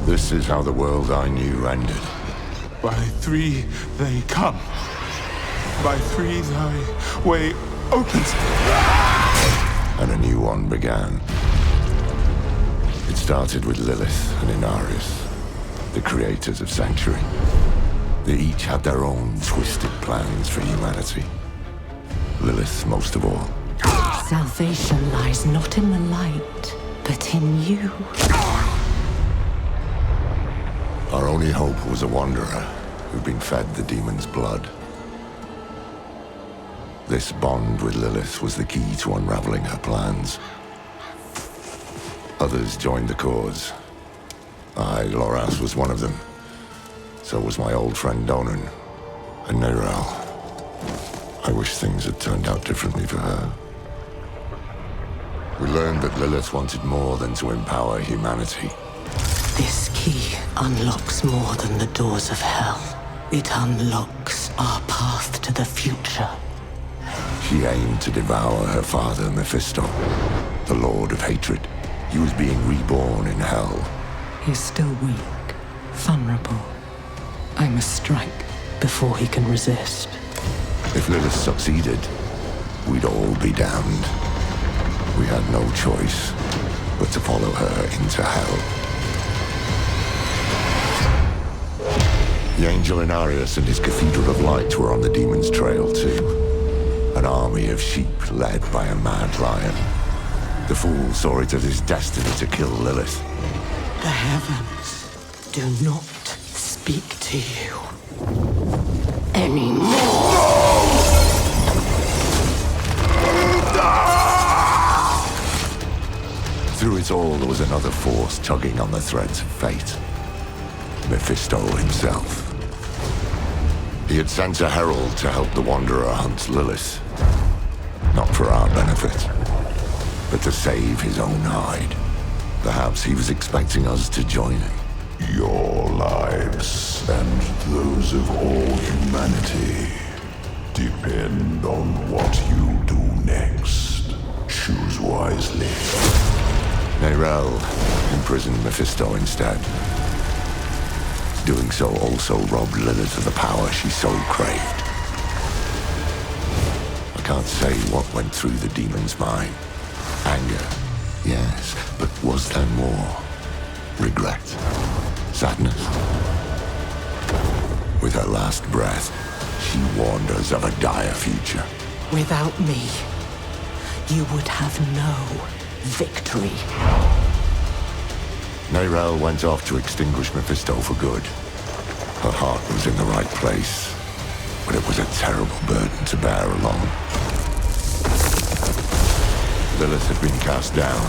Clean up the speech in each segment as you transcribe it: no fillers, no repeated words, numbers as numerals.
This is how the world I knew ended. By three they come. By three thy way opens. And a new one began. It started with Lilith and Inarius, the creators of Sanctuary. They each had their own twisted plans for humanity. Lilith most of all. Salvation lies not in the light, but in you. Our only hope was a wanderer who'd been fed the demon's blood. This bond with Lilith was the key to unraveling her plans. Others joined the cause. I, Loras, was one of them. So was my old friend Donan, and Nerel. I wish things had turned out differently for her. We learned that Lilith wanted more than to empower humanity. This key unlocks more than the doors of hell. It unlocks our path to the future. She aimed to devour her father, Mephisto, the Lord of Hatred. He was being reborn in hell. He's still weak, vulnerable. I must strike before he can resist. If Lilith succeeded, we'd all be damned. We had no choice but to follow her into hell. The angel Inarius and his Cathedral of Light were on the demon's trail too. An army of sheep led by a mad lion. The fool saw it as his destiny to kill Lilith. The heavens do not speak to you anymore. Through it all, there was another force tugging on the threads of fate. Mephisto himself. He had sent a herald to help the Wanderer hunt Lilith. Not for our benefit, but to save his own hide. Perhaps he was expecting us to join him. Your lives and those of all humanity depend on what you do next. Choose wisely. Nerel imprisoned Mephisto instead. Doing so also robbed Lilith of the power she so craved. I can't say what went through the demon's mind. Anger, yes, but was there more? Regret? Sadness? With her last breath, she warned us of a dire future. Without me, you would have no victory. Nerel went off to extinguish Mephisto for good. Her heart was in the right place, but it was a terrible burden to bear alone. Lilith had been cast down,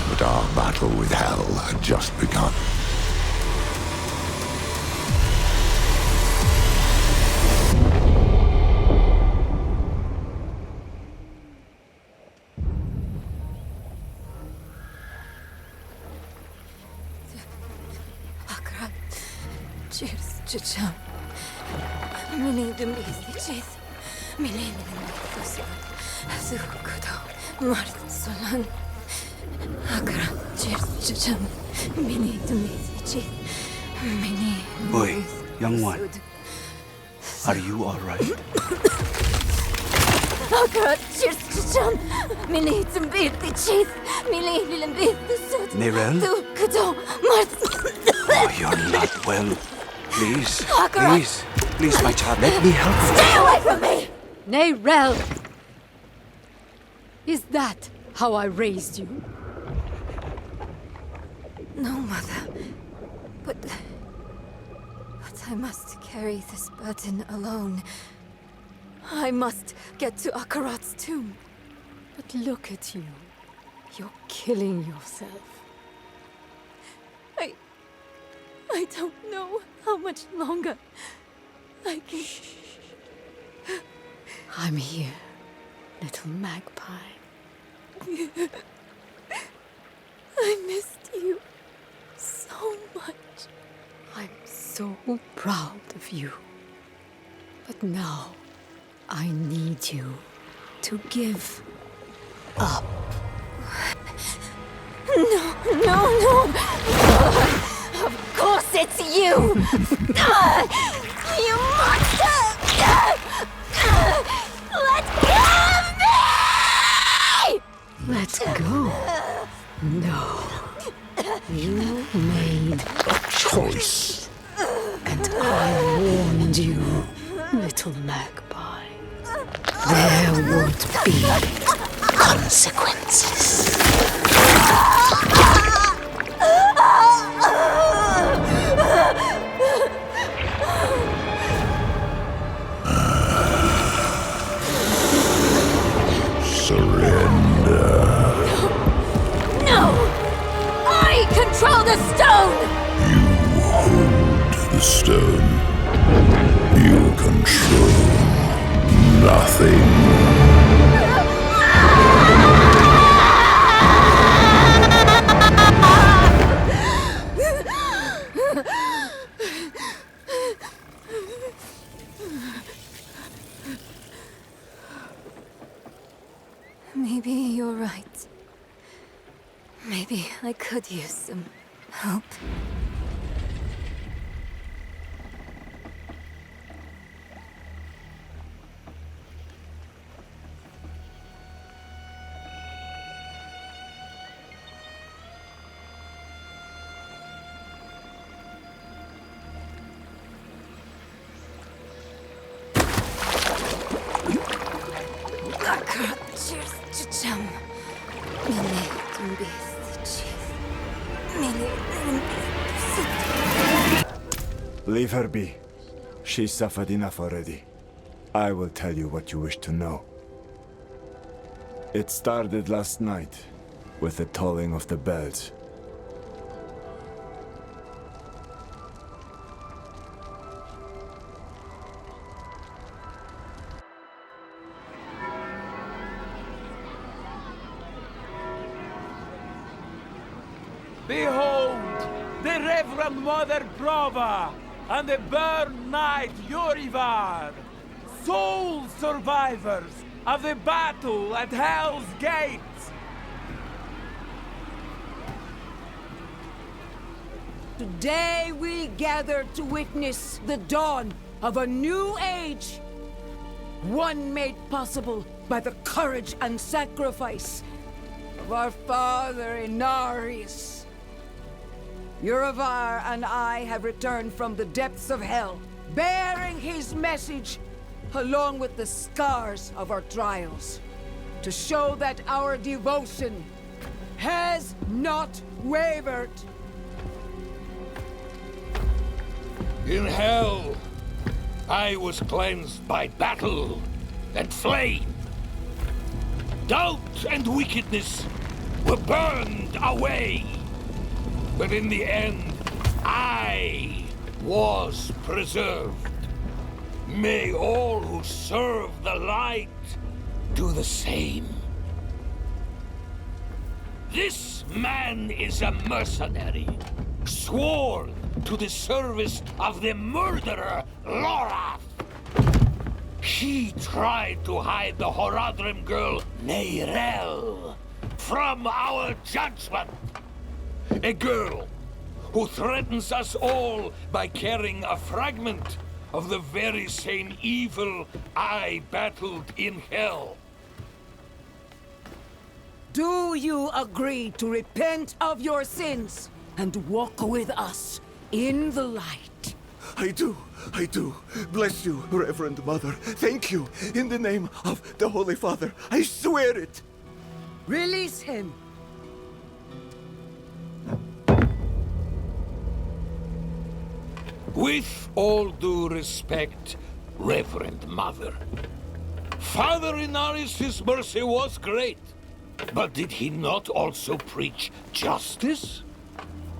but our battle with hell had just begun. Cheers, Chicham. Mini Demis, Mini Demis, Zukudo, Martsolan. Akra, cheers, Chicham. Mini Demis, Mini. Boy, young one. Are you all right? Akra, cheers, Chicham. Mini Demis, Mini Demis, Nerel? Zukudo, Martsolan. Oh, you're not well. Please, please, my child, let me help you. Stay away from me! Nerel! Is that how I raised you? No, Mother. But I must carry this burden alone. I must get to Akarat's tomb. But look at you. You're killing yourself. I don't know how much longer I can... I'm here, little magpie. I missed you so much. I'm so proud of you. But now, I need you to give up. No. you! You monster! Let go of me! Let go. No. You made a choice. And I warned you, little magpie. There would be consequences. Surrender. No! I control the stone! You hold the stone. You control nothing. Maybe you're right. Maybe I could use some help. Leave her be. She suffered enough already. I will tell you what you wish to know. It started last night, with the tolling of the bells. Behold, the Reverend Mother Prova and the Burn Knight Yurivar, sole survivors of the battle at Hell's Gate. Today we gather to witness the dawn of a new age. One made possible by the courage and sacrifice of our father Inarius. Yurivar and I have returned from the depths of hell, bearing his message along with the scars of our trials, to show that our devotion has not wavered. In hell, I was cleansed by battle and flame. Doubt and wickedness were burned away. But in the end, I was preserved. May all who serve the light do the same. This man is a mercenary, sworn to the service of the murderer, Lorath. He tried to hide the Horadrim girl, Neyrel, from our judgment. A girl who threatens us all by carrying a fragment of the very same evil I battled in hell. Do you agree to repent of your sins and walk with us in the light? I do. Bless you, Reverend Mother. Thank you. In the name of the Holy Father, I swear it. Release him. With all due respect, Reverend Mother, Father Inarius' mercy was great, but did he not also preach justice?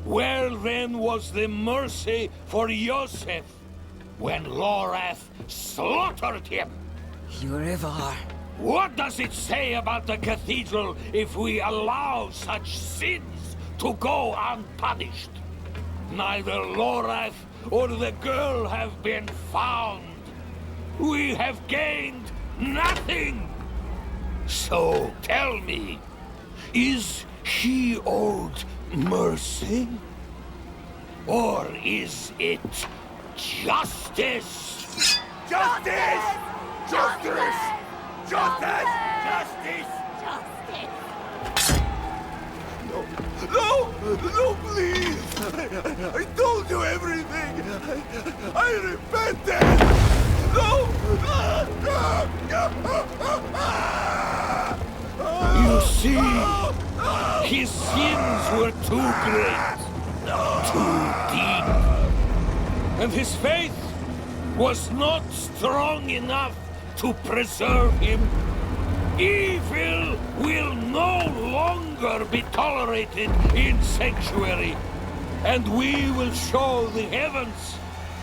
Where then was the mercy for Yosef when Lorath slaughtered him? Yurivar. What does it say about the cathedral if we allow such sins to go unpunished? Neither Lorath or the girl have been found. We have gained nothing. So tell me, is he owed mercy? Or is it justice? Justice! Justice! Justice! Justice! No! No, please! I told you everything! I repented! No! You see, his sins were too great, too deep, and his faith was not strong enough to preserve him. Evil will no longer be tolerated in Sanctuary, and we will show the heavens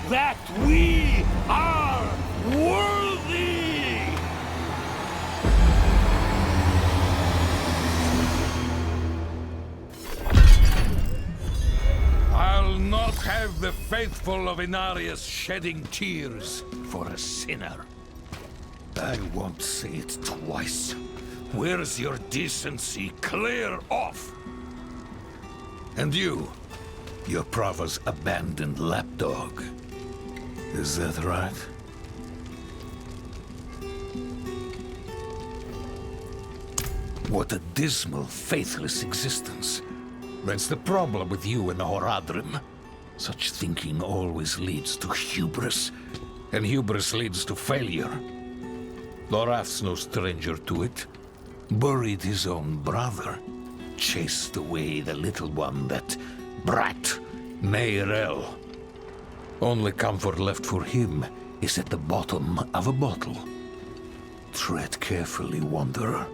that we are worthy! I'll not have the faithful of Inarius shedding tears for a sinner. I won't say it twice. Where's your decency? Clear off! And you, your Prava's abandoned lapdog. Is that right? What a dismal, faithless existence. That's the problem with you and Horadrim. Such thinking always leads to hubris, and hubris leads to failure. Lorath's no stranger to it. Buried his own brother. Chased away the little one, that brat, Neyrel. Only comfort left for him is at the bottom of a bottle. Tread carefully, Wanderer.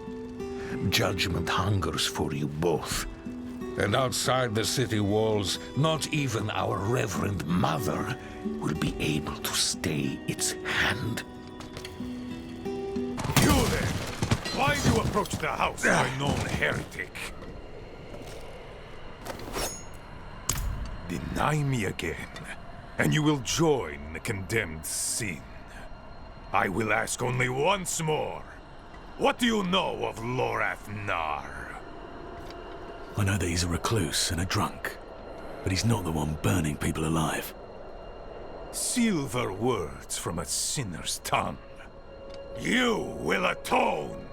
Judgment hungers for you both. And outside the city walls, not even our Reverend Mother will be able to stay its hand. You then! Why do you approach the house of a known heretic? Deny me again, and you will join the condemned sin. I will ask only once more. What do you know of Lorath Nar? I know that he's a recluse and a drunk, but he's not the one burning people alive. Silver words from a sinner's tongue. You will atone!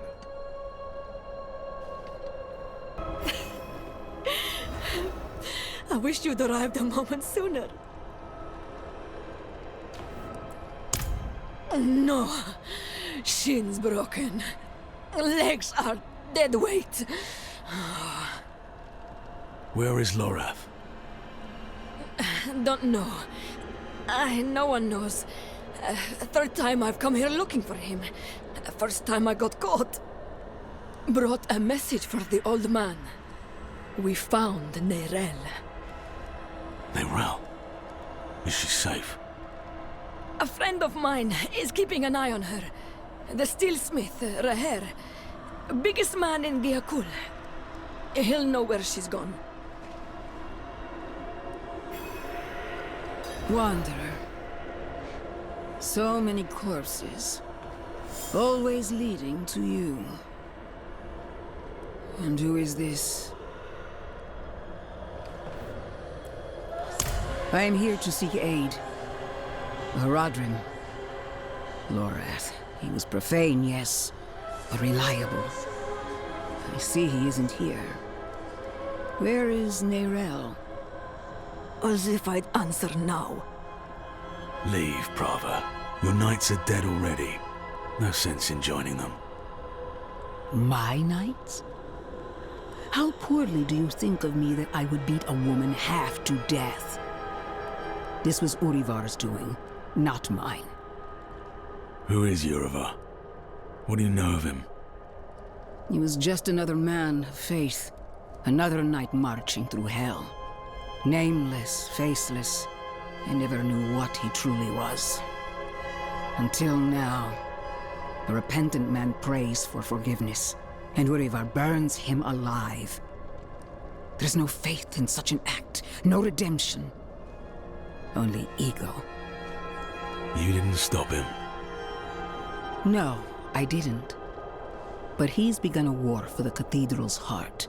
I wish you'd arrived a moment sooner. No. Shins broken. Legs are dead weight. Where is Lorath? Don't know. No one knows. Third time I've come here looking for him. First time I got caught. Brought a message for the old man. We found Neyrel. Neyrel? Is she safe? A friend of mine is keeping an eye on her. The steelsmith, Raher. Biggest man in Giakul. He'll know where she's gone. Wanderer. So many corpses. Always leading to you. And who is this? I am here to seek aid. Horadrim. Lorath. He was profane, yes, but reliable. I see he isn't here. Where is Neyrel? As if I'd answer now. Leave, Prava. Your knights are dead already. No sense in joining them. My knights? How poorly do you think of me that I would beat a woman half to death? This was Urivar's doing, not mine. Who is Urivar? What do you know of him? He was just another man of faith. Another knight marching through hell. Nameless, faceless. I never knew what he truly was. Until now. A repentant man prays for forgiveness, and Urivar burns him alive. There's no faith in such an act, no redemption. Only ego. You didn't stop him? No, I didn't. But he's begun a war for the cathedral's heart.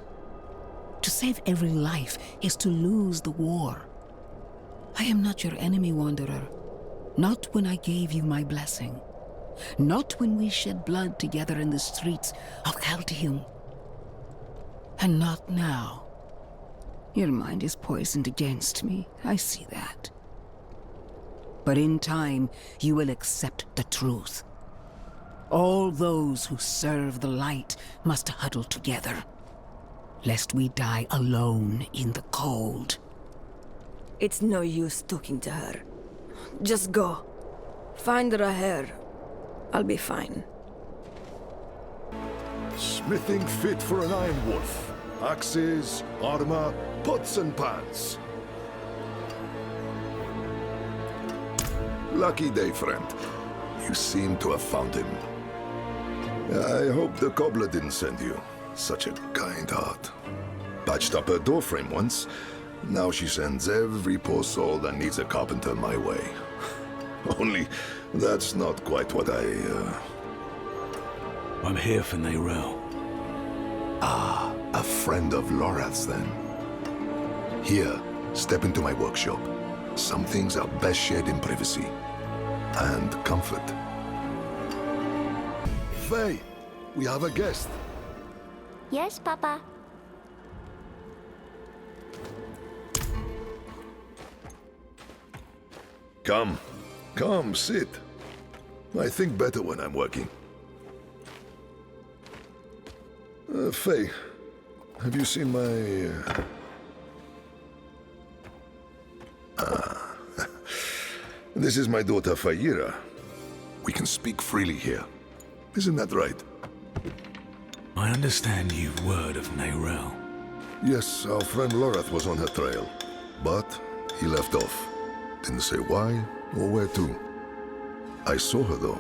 To save every life is to lose the war. I am not your enemy, Wanderer. Not when I gave you my blessing. Not when we shed blood together in the streets of Chaldeum. And not now. Your mind is poisoned against me, I see that. But in time, you will accept the truth. All those who serve the light must huddle together, lest we die alone in the cold. It's no use talking to her. Just go. Find her a hair. I'll be fine. Smithing fit for an Iron Wolf. Axes, armor, pots and pans. Lucky day, friend. You seem to have found him. I hope the cobbler didn't send you. Such a kind heart. Patched up her doorframe once. Now she sends every poor soul that needs a carpenter my way. Only, that's not quite what I'm here for Neyrelle. Ah, a friend of Lorath's then. Here, step into my workshop. Some things are best shared in privacy. And comfort. Faye, we have a guest. Yes, Papa. Come, sit. I think better when I'm working. Faye, have you seen my... This is my daughter, Fayira. We can speak freely here. Isn't that right? I understand you've word of Neyrelle. Yes, our friend Lorath was on her trail. But he left off. Didn't say why or where to. I saw her, though.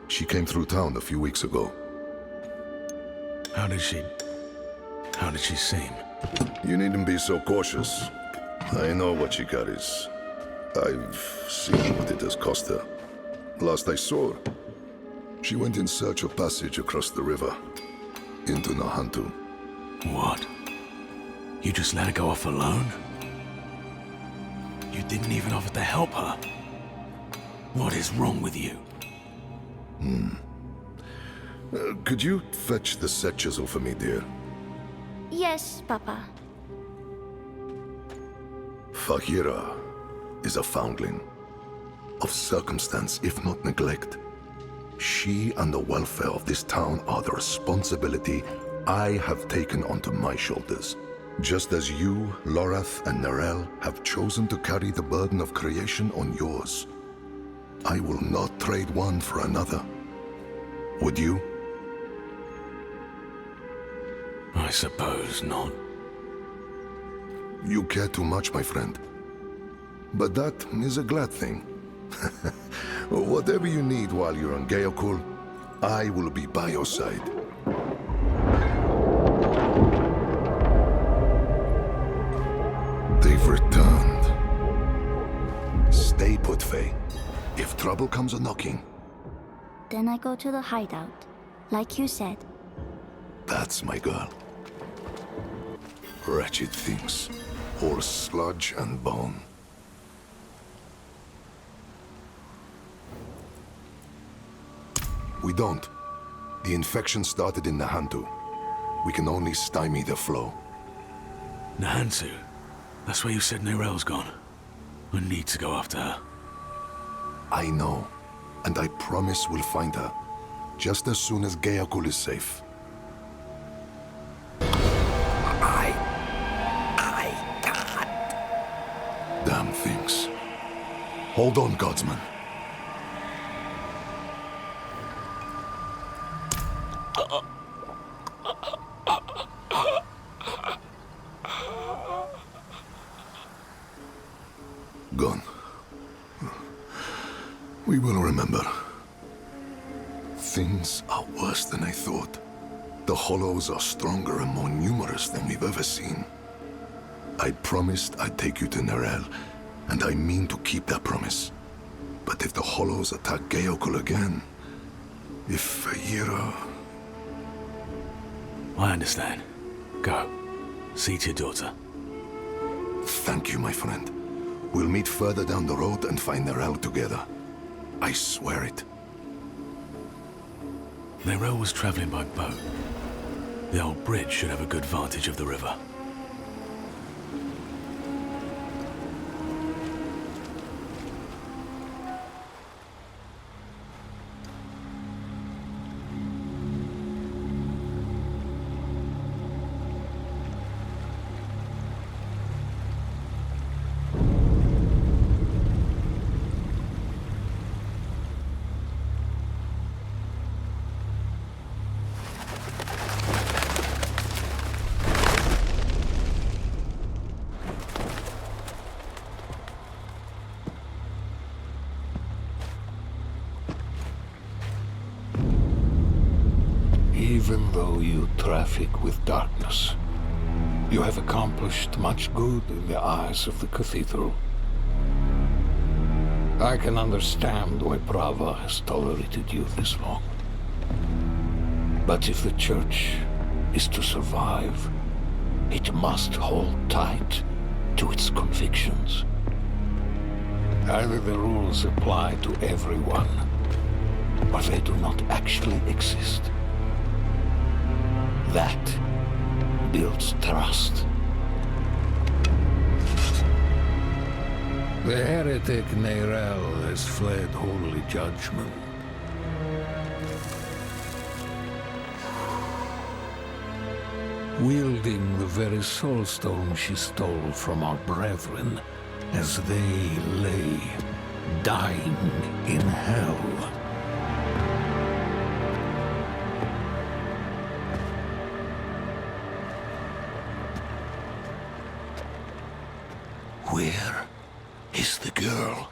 She came through town a few weeks ago. How did she seem? You needn't be so cautious. I know what she carries. I've seen what it has cost her. Last I saw her, she went in search of passage across the river, into Nahantu. What? You just let her go off alone? You didn't even offer to help her? What is wrong with you? Could you fetch the set chisel for me, dear? Yes, Papa. Fahira is a foundling. Of circumstance, if not neglect. She and the welfare of this town are the responsibility I have taken onto my shoulders. Just as you, Lorath, and Neyrelle have chosen to carry the burden of creation on yours. I will not trade one for another. Would you? I suppose not. You care too much, my friend. But that is a glad thing. Whatever you need while you're on Geokul, I will be by your side. They've returned. Stay put, Faye. If trouble comes a-knocking... Then I go to the hideout, like you said. That's my girl. Wretched things. All sludge and bone. We don't. The infection started in Nahantu. We can only stymie the flow. Nahantu? That's where you said Neyrelle's gone. I need to go after her. I know. And I promise we'll find her. Just as soon as Geokul is safe. I can't. Damn things. Hold on, Godsman. Gone. We will remember. Things are worse than I thought. The Hollows are stronger and more numerous than we've ever seen. I promised I'd take you to Neyrelle, and I mean to keep that promise. But if the Hollows attack Geokul again... If Fayira... I understand. Go. See to your daughter. Thank you, my friend. We'll meet further down the road and find Nerel together. I swear it. Nerel was traveling by boat. The old bridge should have a good vantage of the river. Even though you traffic with darkness, you have accomplished much good in the eyes of the cathedral. I can understand why Prava has tolerated you this long. But if the church is to survive, it must hold tight to its convictions. Either the rules apply to everyone, or they do not actually exist. That builds trust. The heretic Nerel has fled holy judgment. Wielding the very soulstone she stole from our brethren as they lay dying in hell. Where is the girl?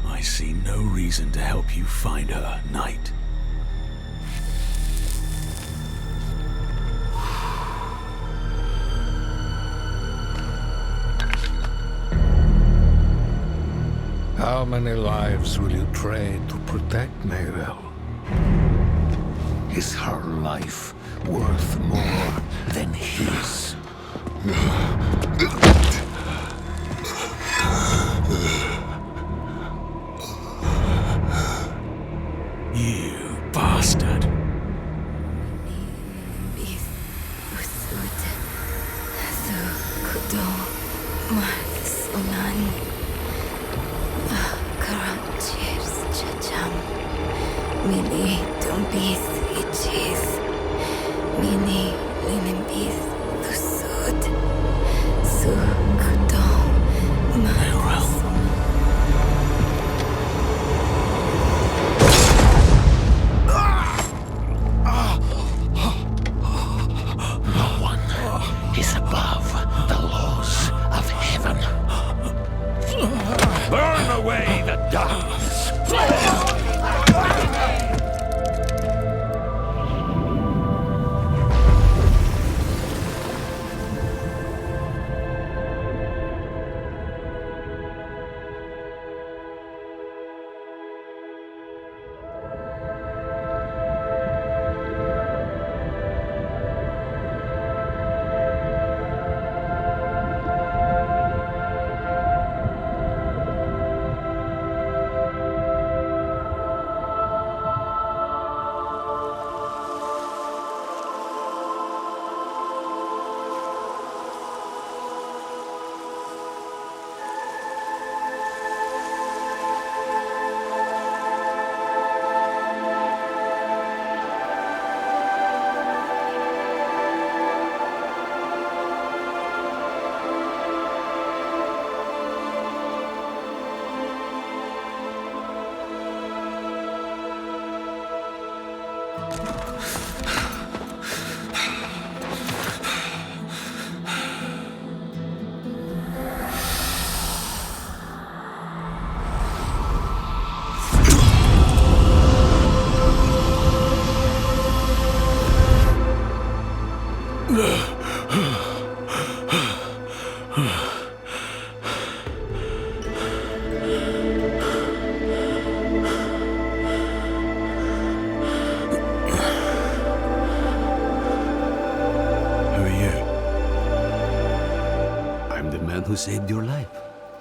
I see no reason to help you find her, Knight. How many lives will you trade to protect Nerel? Is her life worth more than his? You bastard. Mini tumbis ichis. Mini linimbis lusud. Sukudo mas. No one is above the laws of heaven. Burn away the darkness. The man who saved your life.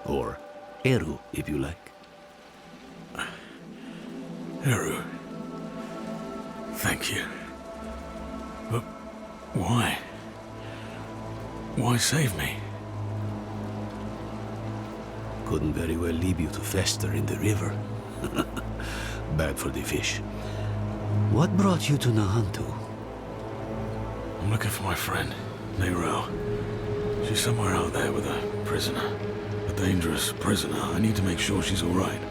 Or Eru, if you like. Eru. Thank you. But why? Why save me? Couldn't very well leave you to fester in the river. Bad for the fish. What brought you to Nahantu? I'm looking for my friend, Nero. She's somewhere out there with a prisoner. A dangerous prisoner. I need to make sure she's all right.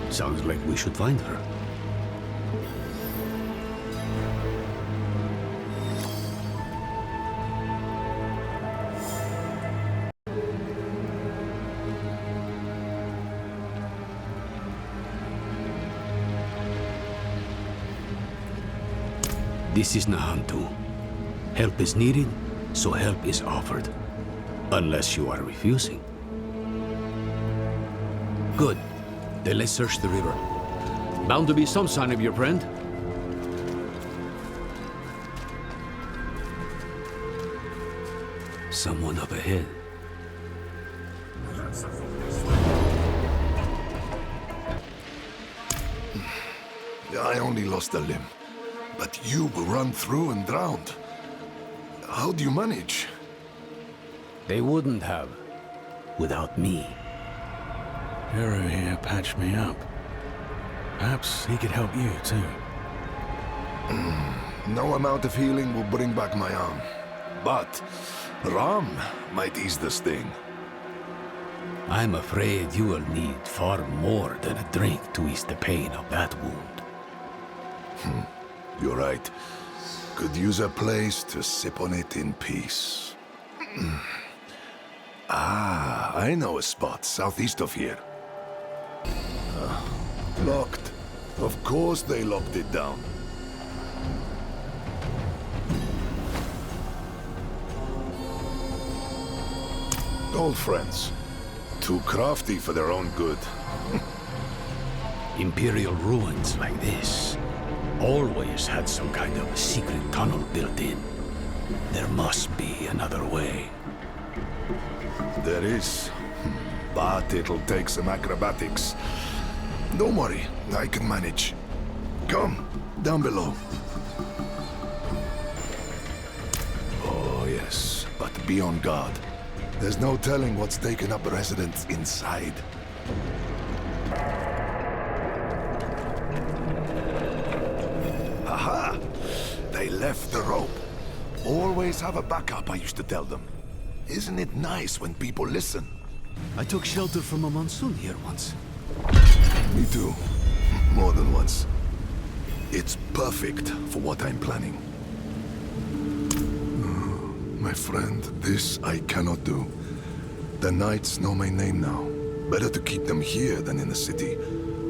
Sounds like we should find her. This is Nahantu. Help is needed, so help is offered. Unless you are refusing. Good. Then let's search the river. Bound to be some sign of your friend. Someone up ahead. I only lost a limb, but you were run through and drowned. How do you manage? They wouldn't have, without me. Eru here patched me up. Perhaps he could help you, too. No amount of healing will bring back my arm. But Ram might ease the sting. I'm afraid you will need far more than a drink to ease the pain of that wound. You're right. Could use a place to sip on it in peace. I know a spot southeast of here. Locked. Of course they locked it down. Old friends. Too crafty for their own good. Imperial ruins like this always had some kind of a secret tunnel built in. There must be another way. There is. But it'll take some acrobatics. Don't worry, I can manage. Come, down below. Oh yes, but be on guard. There's no telling what's taken up residence inside. Aha! They left the rope. Always have a backup, I used to tell them. Isn't it nice when people listen? I took shelter from a monsoon here once. Me too. More than once. It's perfect for what I'm planning. My friend, this I cannot do. The knights know my name now. Better to keep them here than in the city,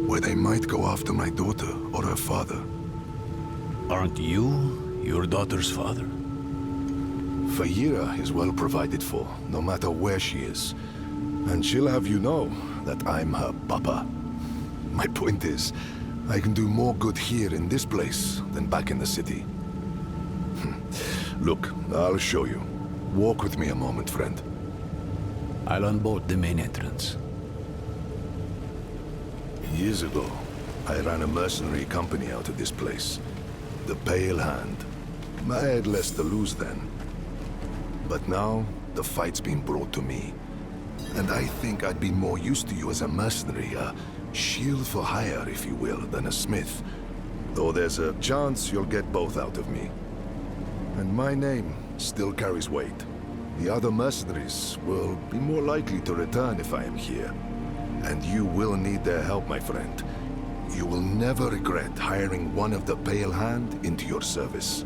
where they might go after my daughter or her father. Aren't you your daughter's father? Fayira is well provided for, no matter where she is. And she'll have you know that I'm her papa. My point is, I can do more good here in this place than back in the city. Look, I'll show you. Walk with me a moment, friend. I'll unbolt the main entrance. Years ago, I ran a mercenary company out of this place. The Pale Hand. I had less to lose then. But now, the fight's been brought to me. And I think I'd be more used to you as a mercenary, a shield for hire, if you will, than a smith. Though there's a chance you'll get both out of me. And my name still carries weight. The other mercenaries will be more likely to return if I am here. And you will need their help, my friend. You will never regret hiring one of the Pale Hand into your service.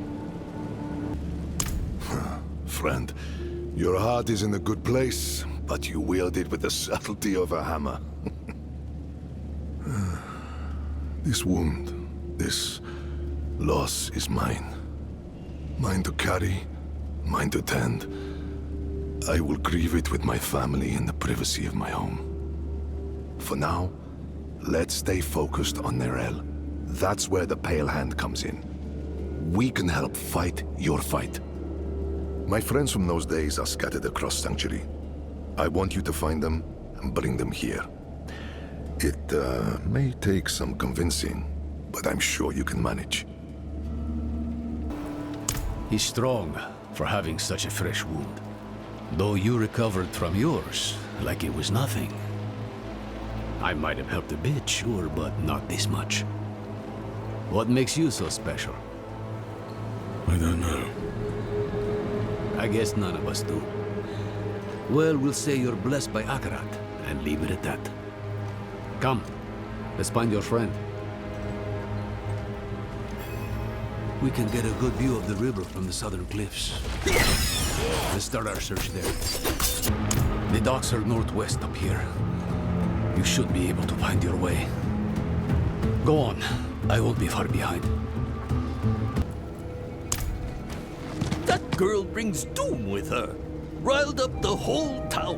Friend, your heart is in a good place, but you wield it with the subtlety of a hammer. This wound, this loss is mine. Mine to carry, mine to tend. I will grieve it with my family in the privacy of my home. For now, Let's stay focused on Nerel. That's where the Pale Hand comes in. We can help fight your fight. My friends from those days are scattered across Sanctuary. I want you to find them and bring them here. It may take some convincing, but I'm sure you can manage. He's strong for having such a fresh wound. Though you recovered from yours like it was nothing. I might have helped a bit, sure, but not this much. What makes you so special? I don't know. I guess none of us do. Well, we'll say you're blessed by Akarat, and leave it at that. Come, let's find your friend. We can get a good view of the river from the southern cliffs. Let's start our search there. The docks are northwest up here. You should be able to find your way. Go on. I won't be far behind. That girl brings doom with her. Riled up the whole town.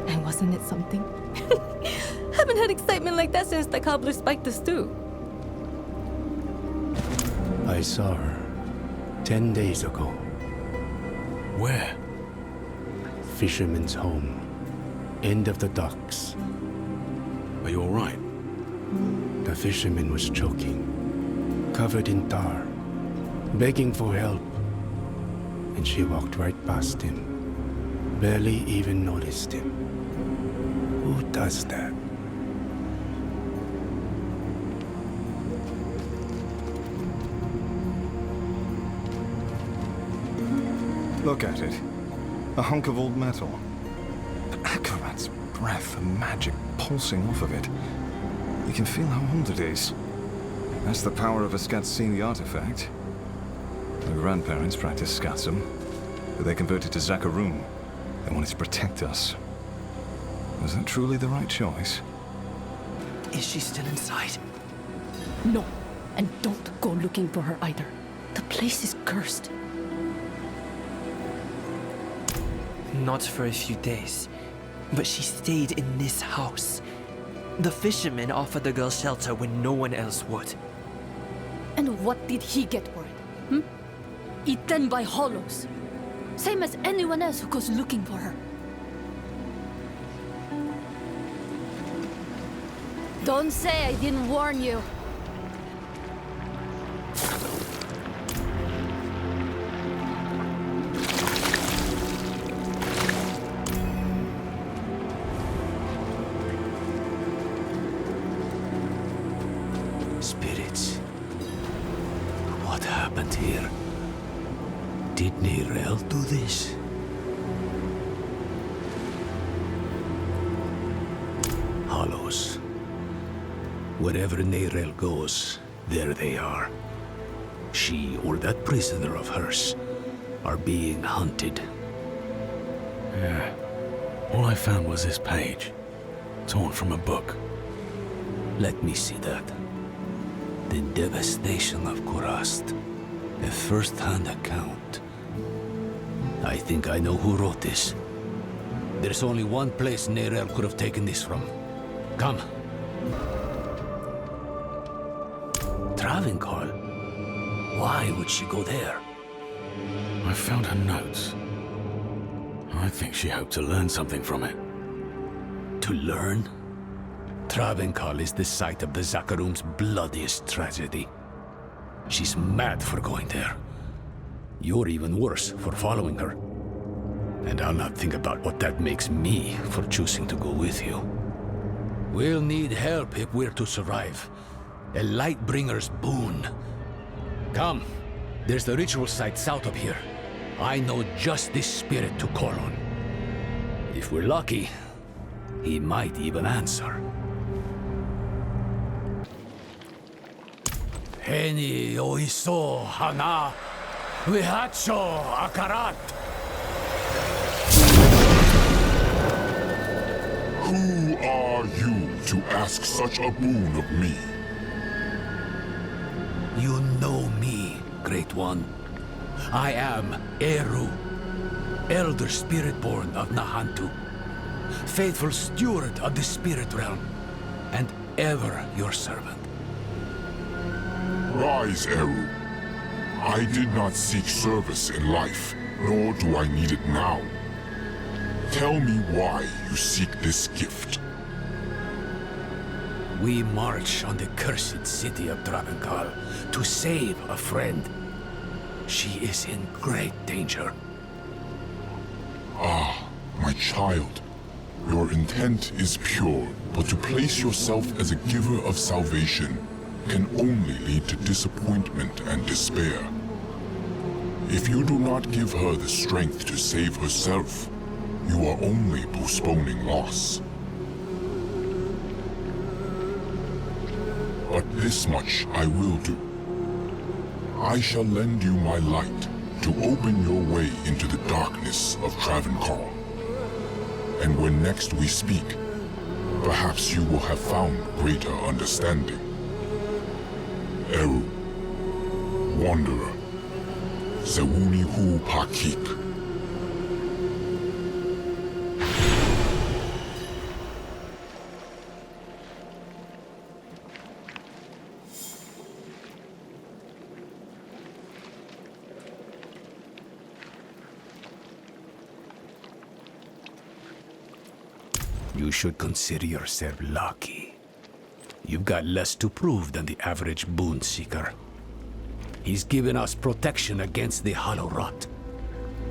And wasn't it something? Haven't had excitement like that since the cobbler spiked the stew. I saw her 10 days ago. Where? Fisherman's home. End of the docks. Are you all right? The fisherman was choking, covered in tar, begging for help. And she walked right past him. Barely even noticed him. Who does that? Look at it. A hunk of old metal. But Akarat's breath and magic pulsing off of it. You can feel how old it is. That's the power of a Skatsini artifact. My grandparents practiced Skatsum, but they converted to Zakarum. They wanted to protect us. Was that truly the right choice? Is she still inside? No, and don't go looking for her either. The place is cursed. Not for a few days, but she stayed in this house. The fisherman offered the girl shelter when no one else would. And what did he get for it? Eaten by hollows. Same as anyone else who goes looking for her. Don't say I didn't warn you. Spirits. What happened here? Did Nerel do this? Hollows. Wherever Nerel goes, there they are. She or that prisoner of hers are being hunted. Yeah. All I found was this page, torn from a book. Let me see that. The devastation of Kurast. A first-hand account. I think I know who wrote this. There's only one place Nerel could have taken this from. Come. Travincal? Why would she go there? I found her notes. I think she hoped to learn something from it. To learn? Travincal is the site of the Zakarum's bloodiest tragedy. She's mad for going there. You're even worse for following her. And I'll not think about what that makes me for choosing to go with you. We'll need help if we're to survive. A Lightbringer's boon. Come, there's the ritual site south of here. I know just this spirit to call on. If we're lucky, he might even answer. Heni oiso hana vihacho akarat. Who are you to ask such a boon of me? You know me, Great One. I am Eru, Elder Spiritborn of Nahantu, faithful steward of the Spirit Realm. and ever your servant. Rise, Eru. I did not seek service in life, nor do I need it now. Tell me why you seek this gift. We march on the cursed city of Travenkal to save a friend. She is in great danger. Ah, my child. Your intent is pure, but to place yourself as a giver of salvation can only lead to disappointment and despair. If you do not give her the strength to save herself, you are only postponing loss. But this much I will do. I shall lend you my light to open your way into the darkness of Travenkal. And when next we speak, perhaps you will have found greater understanding. Eru, Wanderer, Zewuni Hu Pakik. You should consider yourself lucky. You've got less to prove than the average boon seeker. He's given us protection against the Hollow Rot.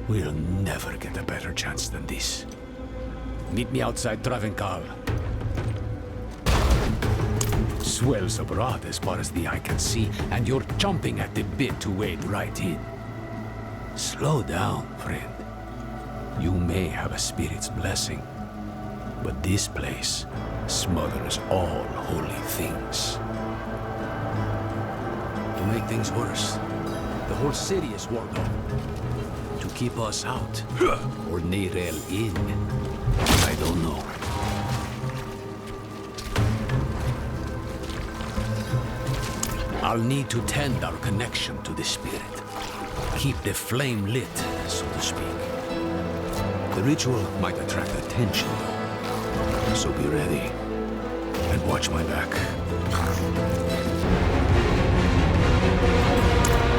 We'll never get a better chance than this. Meet me outside Travenkal. Swells abroad as far as the eye can see, and you're chomping at the bit to wade right in. Slow down, friend. You may have a spirit's blessing, but this place smothers all holy things. To make things worse, the whole city is walled off. To keep us out, or Neyrel in, I don't know. I'll need to tend our connection to the spirit. Keep the flame lit, so to speak. The ritual might attract attention, though. So be ready, and watch my back.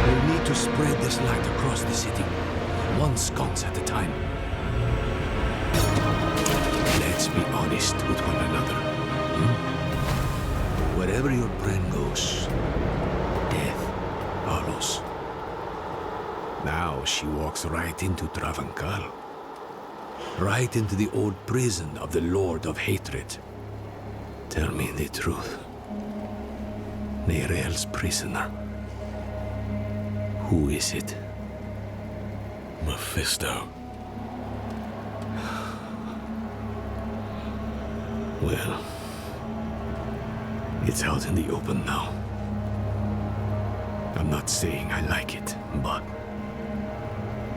We'll need to spread this light across the city, one sconce at a time. Let's be honest with one another. Wherever your brain goes, death follows. Now she walks right into Travenkal. Right into the old prison of the Lord of Hatred. Tell me the truth. Neyrel's prisoner. Who is it? Mephisto. Well, it's out in the open now. I'm not saying I like it, but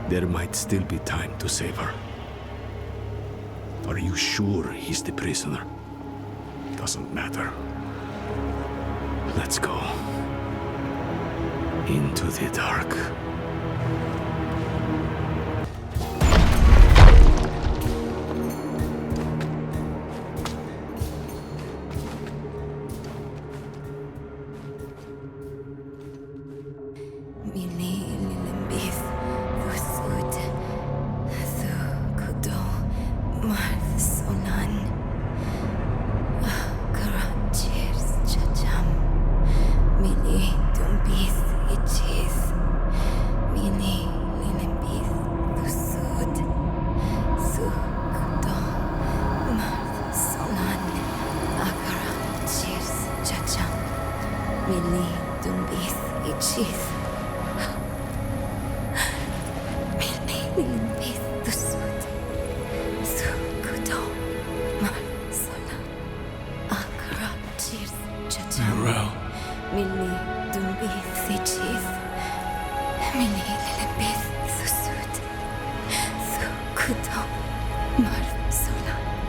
there might still be time to save her. Are you sure he's the prisoner? Doesn't matter. Let's go. Into the dark.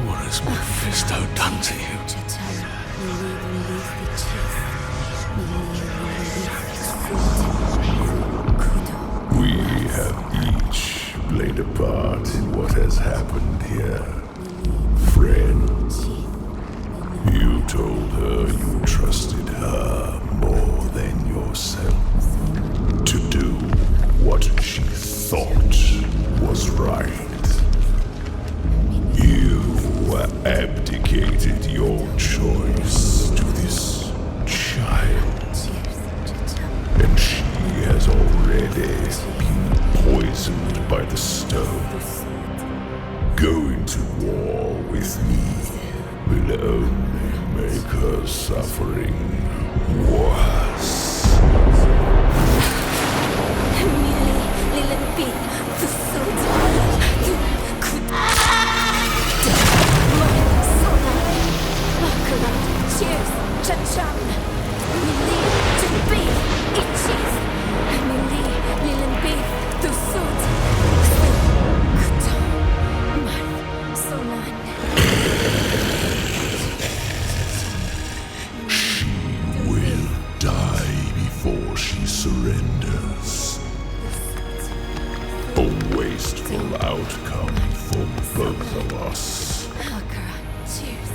What has Mephisto done to you? We have each played a part in what has happened here. Friend, you told her you trusted her more than yourself to do what she thought was right. You abdicated your choice to this child, and she has already been poisoned by the stone. Going to war with me will only make her suffering worse. Surrenders. A wasteful outcome for both of us.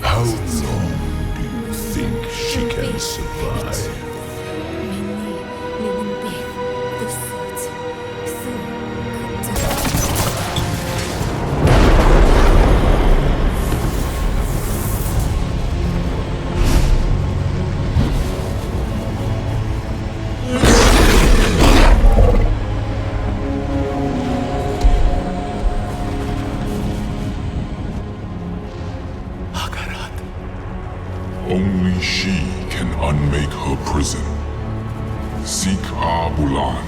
How long do you think she can survive? Only she can unmake her prison. Seek Abulan,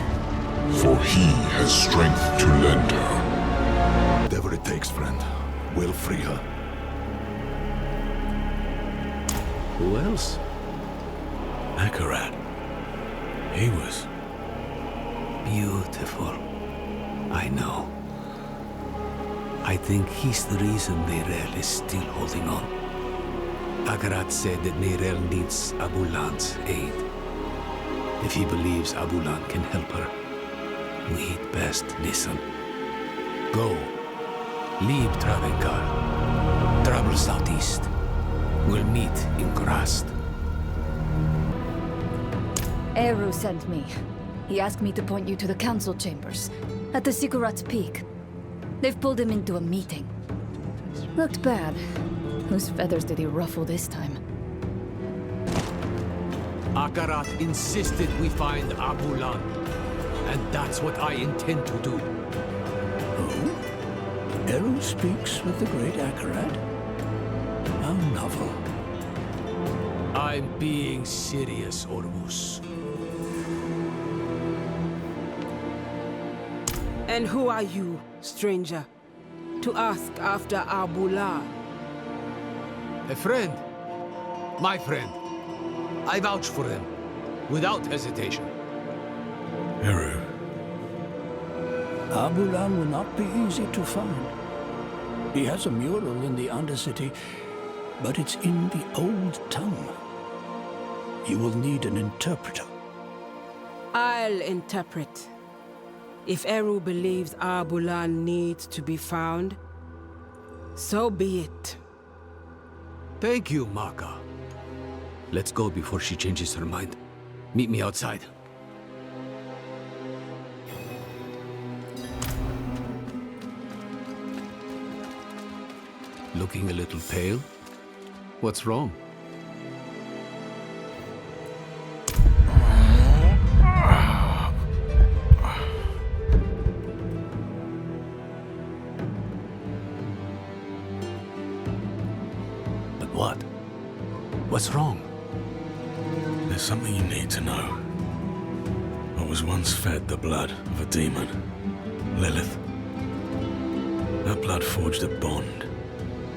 for he has strength to lend her. Whatever it takes, friend. We'll free her. Who else? Akarat. He was beautiful. I know. I think he's the reason Neyrelle is still holding on. Akarat said that Neyrelle needs Abulan's aid. If he believes Abulan can help her, we'd best listen. Go. Leave Travenkar. Travel southeast. We'll meet in Krast. Eru sent me. He asked me to point you to the council chambers, at the Sikurat's Peak. They've pulled him into a meeting. Looked bad. Whose feathers did he ruffle this time? Akarat insisted we find Abulan, and that's what I intend to do. Oh? Eru speaks with the great Akarat? How novel. I'm being serious, Ormus. And who are you, stranger, to ask after Abulan? A friend. My friend. I vouch for him, without hesitation. Eru. Abulan will not be easy to find. He has a mural in the Undercity, but it's in the old tongue. You will need an interpreter. I'll interpret. If Eru believes Abulan needs to be found, so be it. Thank you, Maka. Let's go before she changes her mind. Meet me outside. Looking a little pale? What's wrong? But what? What's wrong? There's something you need to know. I was once fed the blood of a demon, Lilith. That blood forged a bond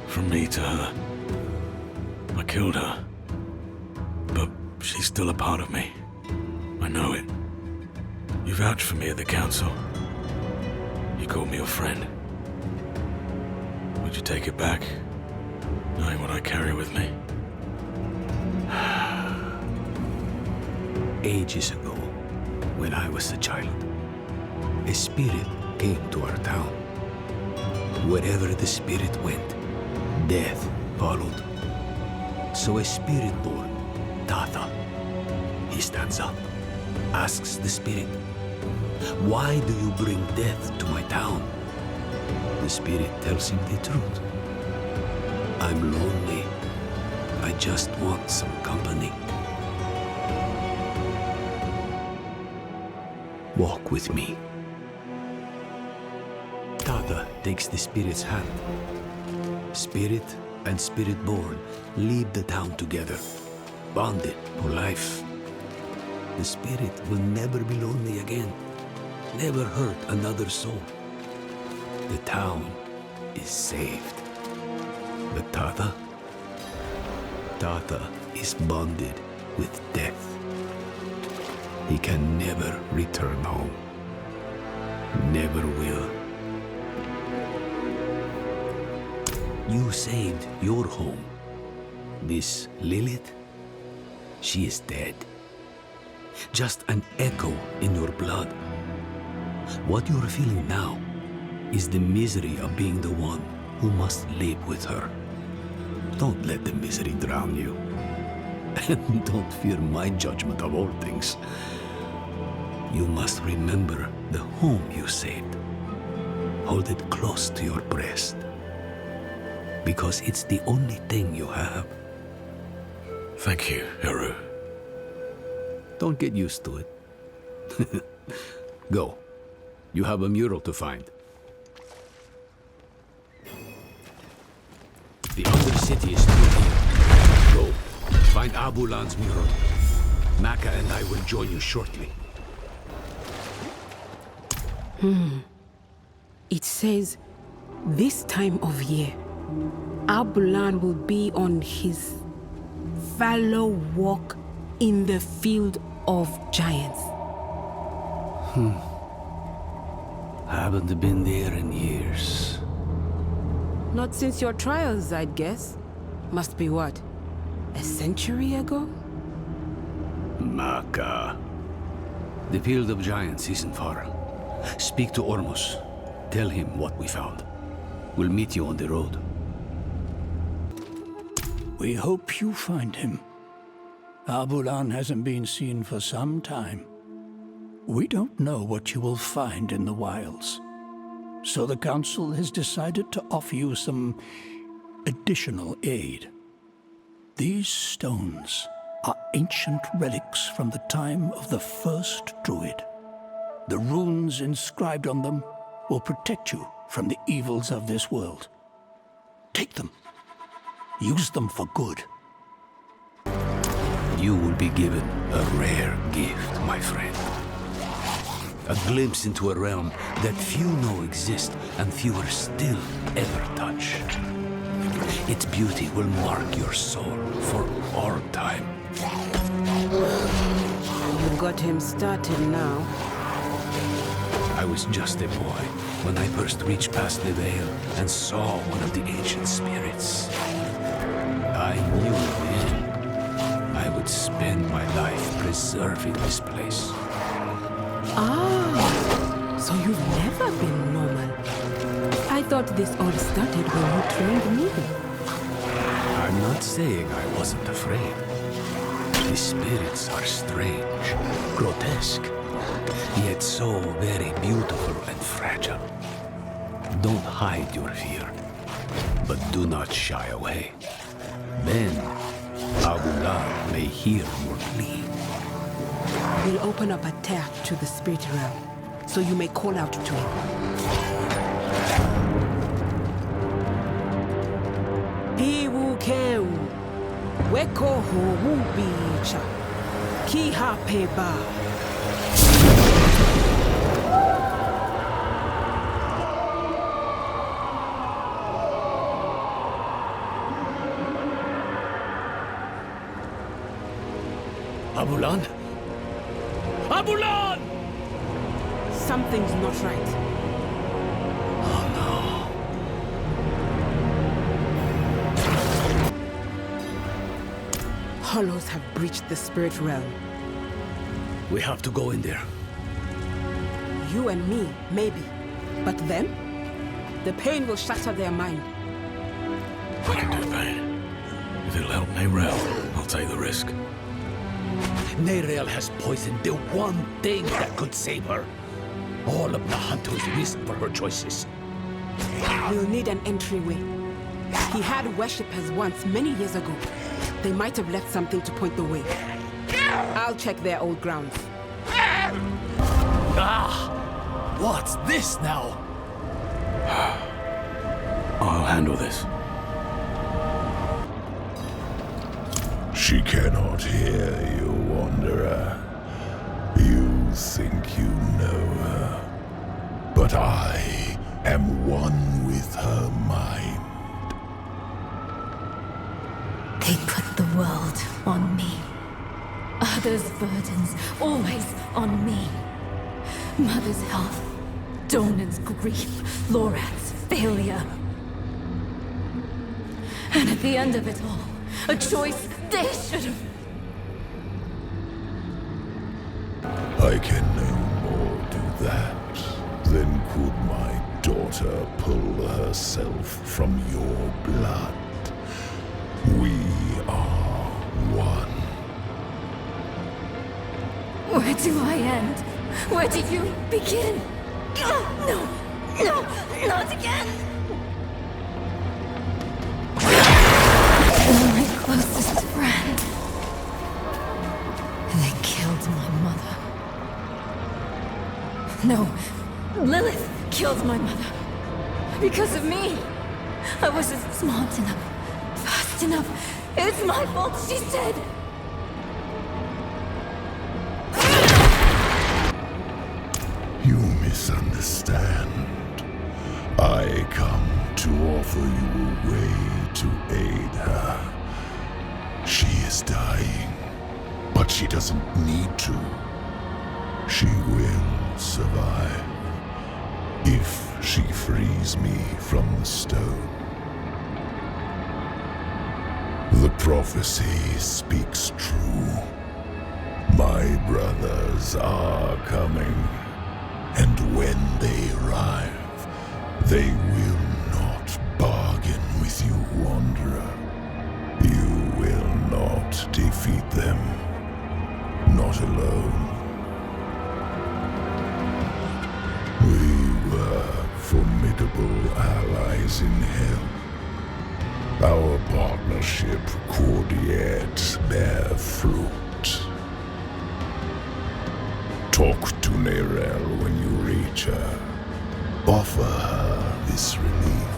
from me to her. I killed her, but she's still a part of me. I know it. You vouched for me at the council. You called me your friend. Would you take it back, knowing what I carry with me? Ages ago, when I was a child, a spirit came to our town. Wherever the spirit went, death followed. So a spirit born, Tatha, he stands up, asks the spirit, "Why do you bring death to my town?" The spirit tells him the truth. "I'm lonely. I just want some company. Walk with me." Tatha takes the spirit's hand. Spirit and spirit-born leave the town together, bonded for life. The spirit will never be lonely again, never hurt another soul. The town is saved. But Tatha is bonded with death. He can never return home. Never will. You saved your home. This Lilith, she is dead. Just an echo in your blood. What you're feeling now is the misery of being the one who must live with her. Don't let the misery drown you. And don't fear my judgment of all things. You must remember the home you saved. Hold it close to your breast. Because it's the only thing you have. Thank you, Heru. Don't get used to it. Go. You have a mural to find. The Undercity is through here. Go. Find Abulan's mural. Maka and I will join you shortly. It says, this time of year, Abulan will be on his fallow walk in the field of giants. Haven't been there in years. Not since your trials, I'd guess. Must be what? A century ago? Maka. The field of giants isn't far. Speak to Ormus. Tell him what we found. We'll meet you on the road. We hope you find him. Abulan hasn't been seen for some time. We don't know what you will find in the wilds. So the Council has decided to offer you some additional aid. These stones are ancient relics from the time of the first Druid. The runes inscribed on them will protect you from the evils of this world. Take them. Use them for good. You will be given a rare gift, my friend. A glimpse into a realm that few know exist and fewer still ever touch. Its beauty will mark your soul for all time. You got him started now. I was just a boy when I first reached past the veil and saw one of the ancient spirits. I knew then I would spend my life preserving this place. Ah, so you've never been normal. I thought this all started when you trained me. I'm not saying I wasn't afraid. The spirits are strange, grotesque, yet so very beautiful and fragile. Don't hide your fear, but do not shy away. Then, Abulan may hear your plea. We'll open up a tap to the spirit realm, so you may call out to him. Piwukeu, weko ho wubicha, kiha peba. Abulan? Abulan! Something's not right. Oh no. Hollows have breached the spirit realm. We have to go in there. You and me, maybe. But them? The pain will shatter their mind. We can do pain. If it'll help Neyrelle, I'll take the risk. Neyrelle has poisoned the one thing that could save her. All of the hunters risk for her choices. We'll need an entryway. He had worshippers once, many years ago. They might have left something to point the way. I'll check their old grounds. Ah! What's this now? I'll handle this. She cannot hear you, Wanderer. You think you know her, but I am one with her mind. They put the world on me. Others' burdens always on me. Mother's health, Dornan's grief, Lorath's failure. And at the end of it all, a choice they should have. I can no more do that than could my daughter pull herself from your blood. We are one. Where do I end? Where do you begin? No, no, not again! You're my closest friend. They killed my mother. No, Lilith killed my mother. Because of me. I wasn't smart enough, fast enough. It's my fault she's dead. You misunderstand. I come to offer you a way to aid her. She is dying, but she doesn't need to. She will survive if she frees me from the stone. The prophecy speaks true. My brothers are coming, and when they arrive, they will not bargain with you, Wanderer. You will not defeat them, not alone. We were formidable allies in hell. Our partnership could yet bear fruit. Talk to Neyrelle when you reach her. Offer her this relief.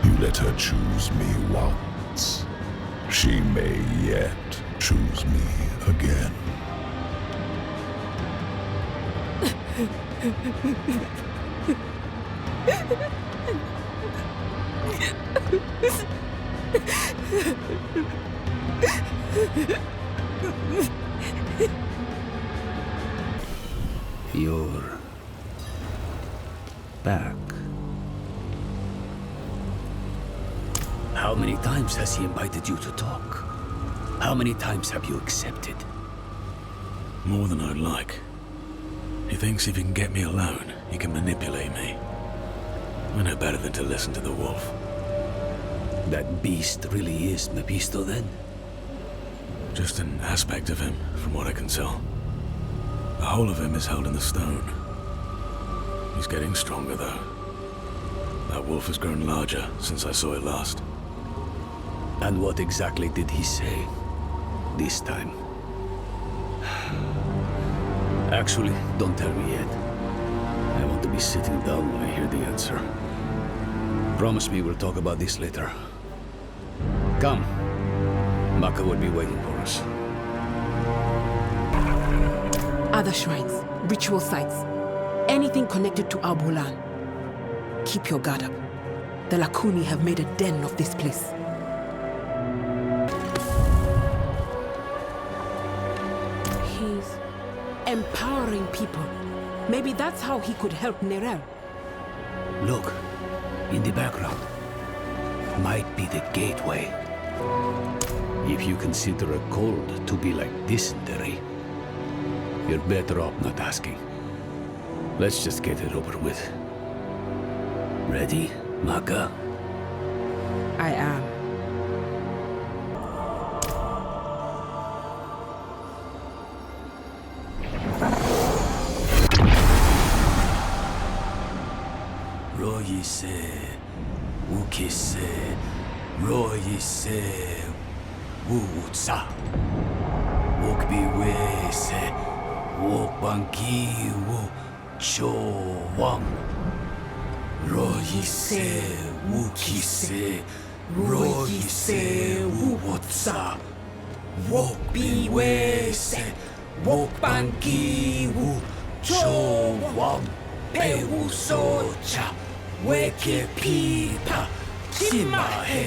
You let her choose me once. She may yet choose me again. You're back. How many times has he invited you to talk? How many times have you accepted? More than I'd like. He thinks if he can get me alone, he can manipulate me. I know better than to listen to the wolf. That beast really is Mephisto, then? Just an aspect of him, from what I can tell. The whole of him is held in the stone. He's getting stronger, though. That wolf has grown larger since I saw it last. And what exactly did he say this time? Actually, don't tell me yet. I want to be sitting down when I hear the answer. Promise me we'll talk about this later. Come. Maka will be waiting for us. Other shrines, ritual sites, anything connected to Al-Bulan. Keep your guard up. The Lakuni have made a den of this place. He's empowering people. Maybe that's how he could help Neyrelle. Look, in the background. Might be the gateway. If you consider a cold to be like dysentery, you're better off not asking. Let's just get it over with. Ready, Maka? I am. Royise, Ukise, Royise, Wutsa, Wokbiwese, Wokbanki, Wu Chowam, Royise, Wukise, Royise, Wutsa, Wokbiwese, Wokbanki, Wu Chowam, Pewusocha, Weke Pita, Simahe,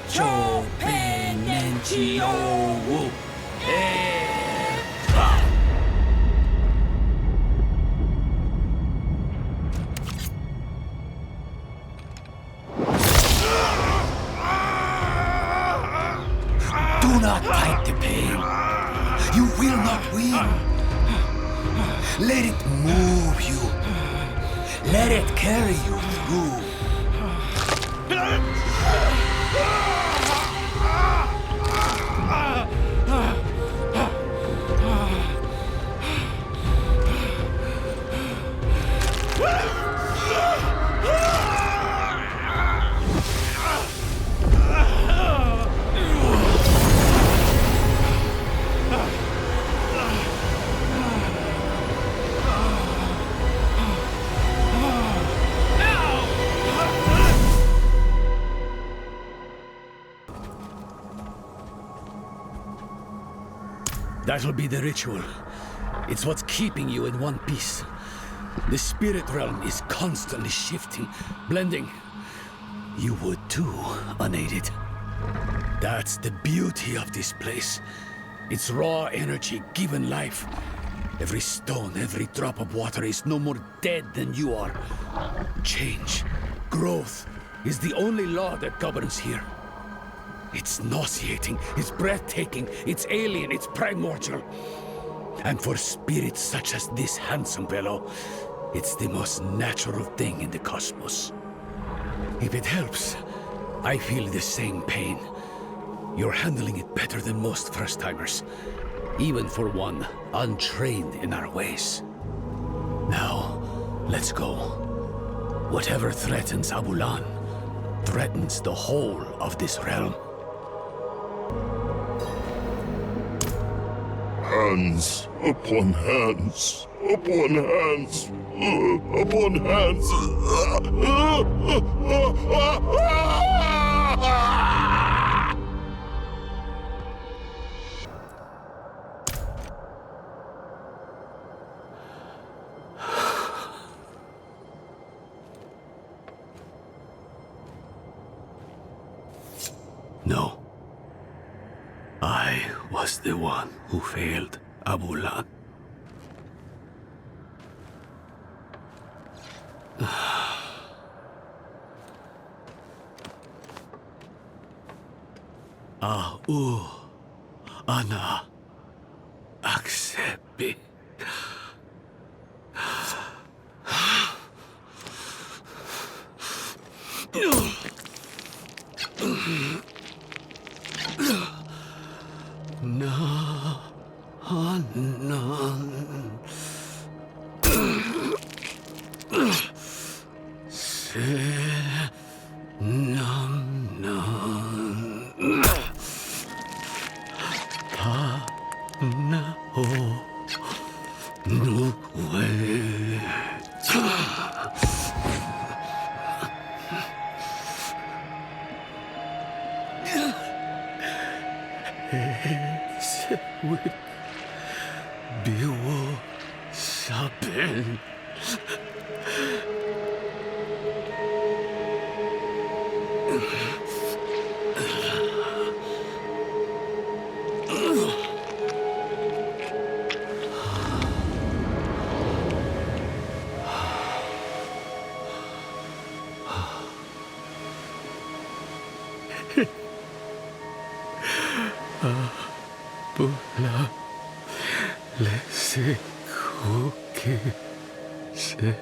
Chopenenchiowu, Eba. Do not fight the pain. You will not win. Let it move you. Let it carry you through. That'll be the ritual. It's what's keeping you in one piece. The spirit realm is constantly shifting, blending. You would too, unaided. That's the beauty of this place. It's raw energy given life. Every stone, every drop of water is no more dead than you are. Change, growth is the only law that governs here. It's nauseating, it's breathtaking, it's alien, it's primordial. And for spirits such as this handsome fellow, it's the most natural thing in the cosmos. If it helps, I feel the same pain. You're handling it better than most first-timers, even for one untrained in our ways. Now, let's go. Whatever threatens Abulan, threatens the whole of this realm. Hands upon hands, upon hands, upon hands. No. I was the one who failed Abulan. Ana accepi. Biwo Saben. Bula lese kuki se.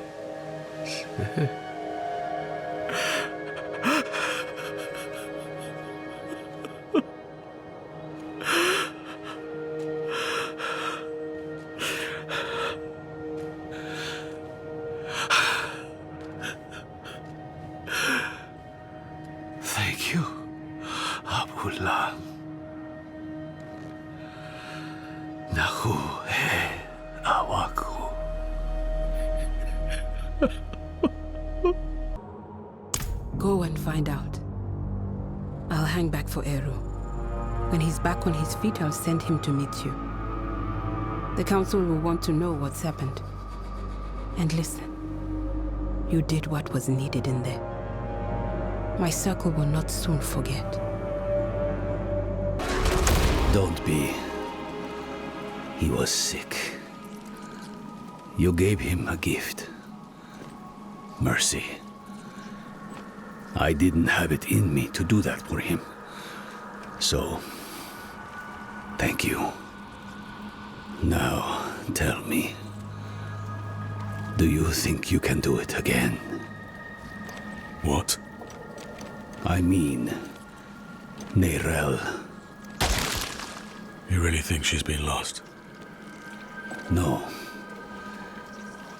Nahu he awaku. Go and find out. I'll hang back for Eru. When he's back on his feet, I'll send him to meet you. The council will want to know what's happened. And listen, you did what was needed in there. My circle will not soon forget. Don't be. He was sick. You gave him a gift. Mercy. I didn't have it in me to do that for him. So, thank you. Now, tell me. Do you think you can do it again? What? I mean, Neyrelle. You really think she's been lost? No.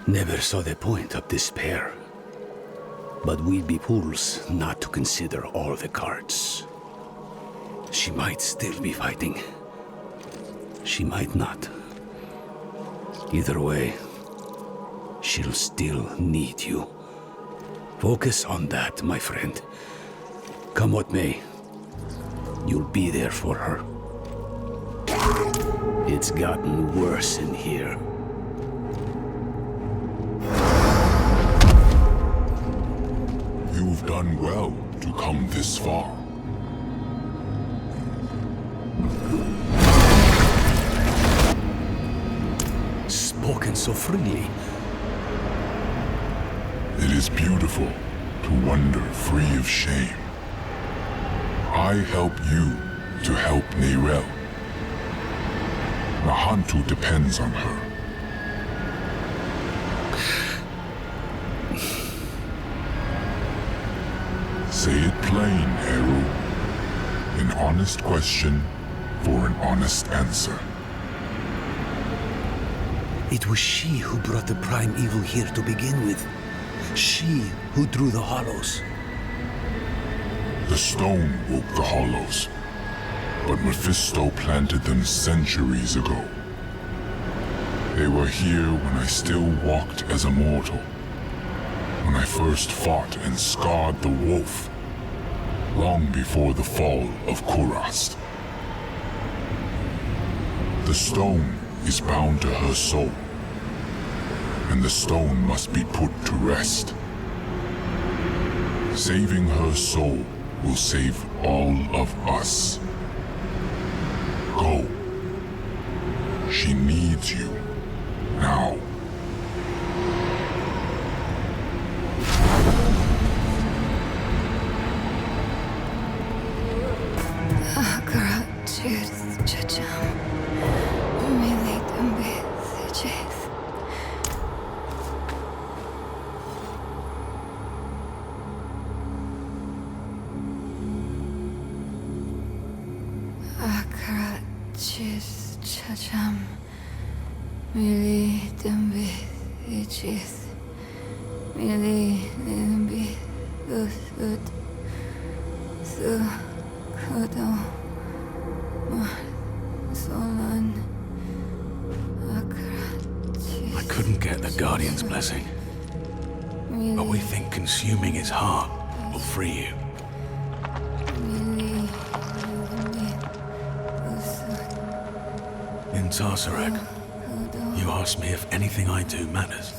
Never saw the point of despair. But we'd be fools not to consider all the cards. She might still be fighting. She might not. Either way, she'll still need you. Focus on that, my friend. Come what may, you'll be there for her. It's gotten worse in here. You've done well to come this far. Spoken so freely. It is beautiful to wander free of shame. I help you to help Neyrelle. Nahantu depends on her. Say it plain, Eru. An honest question for an honest answer. It was she who brought the prime evil here to begin with. She who drew the hollows. The stone woke the hollows, but Mephisto planted them centuries ago. They were here when I still walked as a mortal. When I first fought and scarred the wolf, long before the fall of Kurast. The stone is bound to her soul, and the stone must be put to rest. Saving her soul will save all of us. Go. She needs you now. I couldn't get the Guardian's blessing, but we think consuming his heart will free you. In Tarsarak, you asked me if anything I do matters.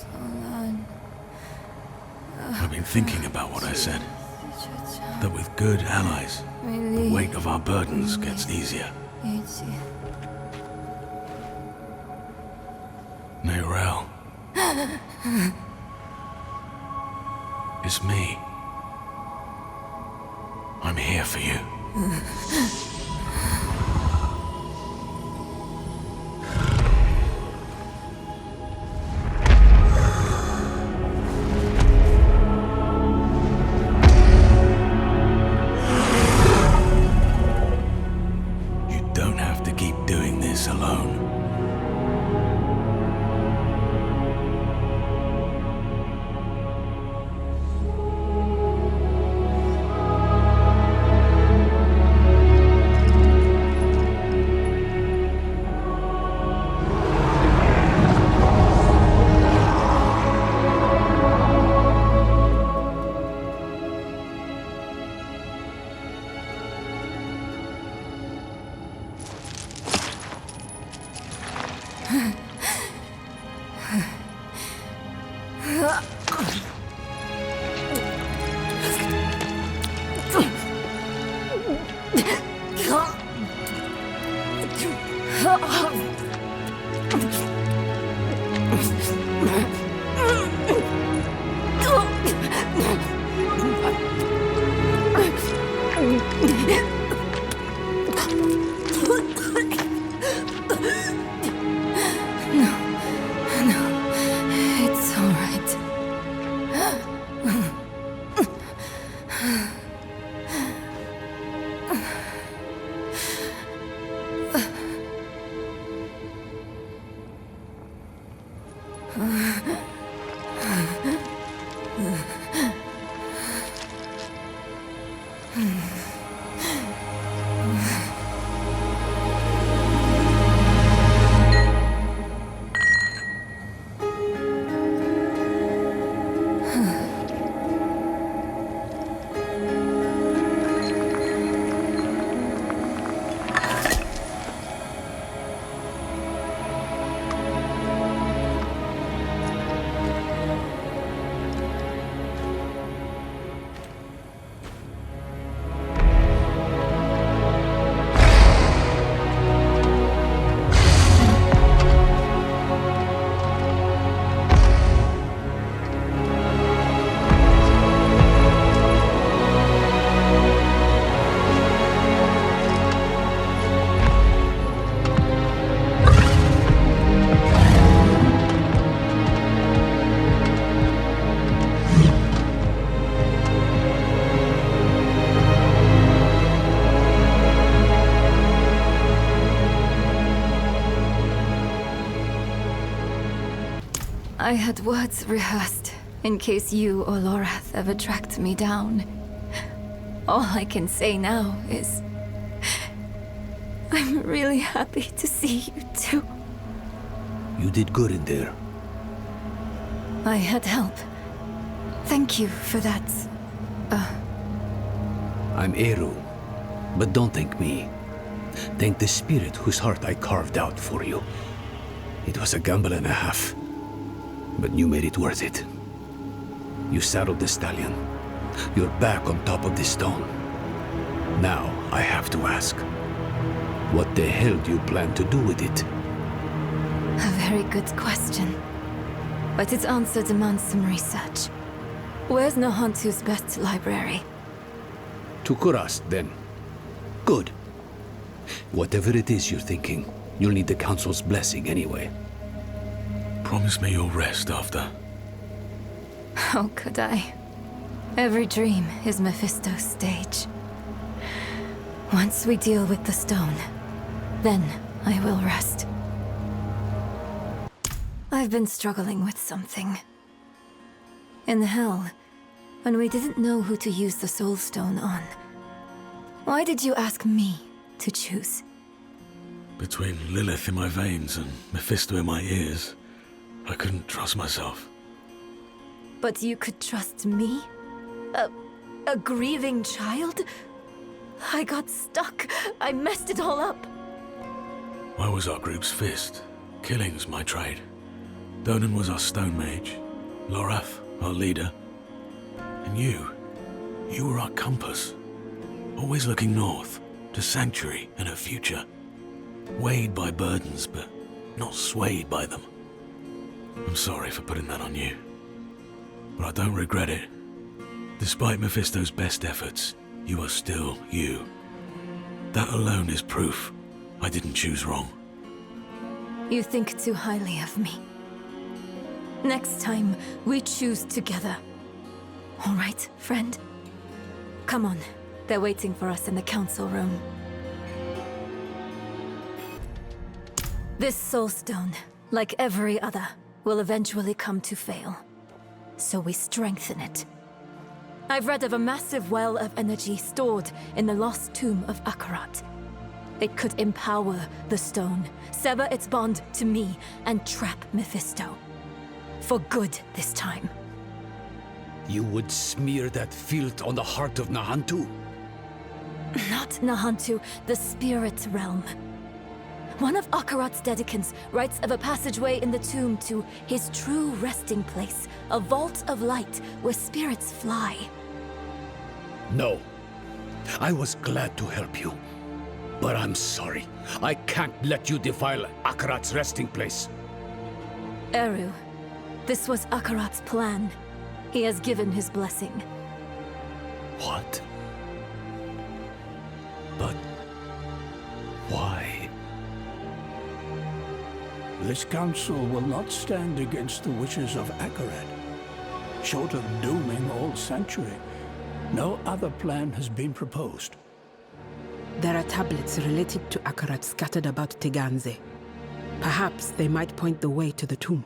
I've been thinking about what I said. That with good allies, the weight of our burdens gets easier. Neyrelle. It's me. I'm here for you. You don't have to keep doing this alone. It's all right. I had words rehearsed in case you or Lorath ever tracked me down. All I can say now is I'm really happy to see you too. You did good in there. I had help. Thank you for that. I'm Eru, but don't thank me. Thank the spirit whose heart I carved out for you. It was a gamble and a half, but you made it worth it. You saddled the stallion. You're back on top of the stone. Now, I have to ask, what the hell do you plan to do with it? A very good question. But its answer demands some research. Where's Nahantu's best library? To Kurast, then. Good. Whatever it is you're thinking, you'll need the Council's blessing anyway. Promise me you'll rest after. How could I? Every dream is Mephisto's stage. Once we deal with the stone, then I will rest. I've been struggling with something. In hell, when we didn't know who to use the Soul Stone on, why did you ask me to choose? Between Lilith in my veins and Mephisto in my ears, I couldn't trust myself. But you could trust me? A grieving child? I got stuck. I messed it all up. I was our group's fist. Killing's my trade. Donan was our stone mage. Lorath, our leader. And you were our compass. Always looking north, to Sanctuary and her future. Weighed by burdens, but not swayed by them. I'm sorry for putting that on you. But I don't regret it. Despite Mephisto's best efforts, you are still you. That alone is proof I didn't choose wrong. You think too highly of me. Next time, we choose together. All right, friend? Come on. They're waiting for us in the council room. This Soul Stone, like every other, will eventually come to fail. So we strengthen it. I've read of a massive well of energy stored in the lost tomb of Akarat. It could empower the stone, sever its bond to me, and trap Mephisto. For good this time. You would smear that filth on the heart of Nahantu? Not Nahantu, the spirit realm. One of Akarat's dedicants writes of a passageway in the tomb to his true resting place, a vault of light where spirits fly. No. I was glad to help you. But I'm sorry. I can't let you defile Akarat's resting place. Eru, this was Akarat's plan. He has given his blessing. What? But why? This council will not stand against the wishes of Akarat. Short of dooming all Sanctuary, no other plan has been proposed. There are tablets related to Akarat scattered about Teganze. Perhaps they might point the way to the tomb.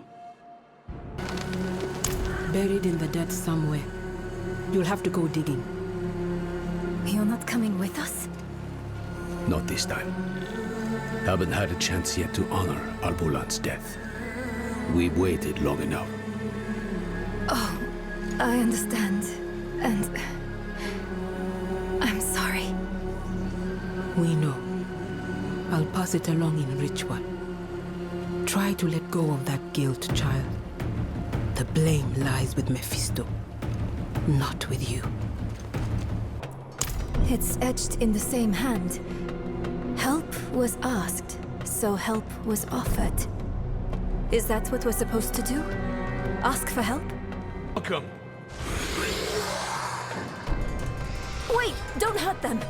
Buried in the dead somewhere. You'll have to go digging. You're not coming with us? Not this time. Haven't had a chance yet to honor Albulan's death. We've waited long enough. Oh, I understand. And I'm sorry. We know. I'll pass it along in ritual. Try to let go of that guilt, child. The blame lies with Mephisto, not with you. It's etched in the same hand. Help was asked, so help was offered. Is that what we're supposed to do? Ask for help? Welcome. Wait, don't hurt them.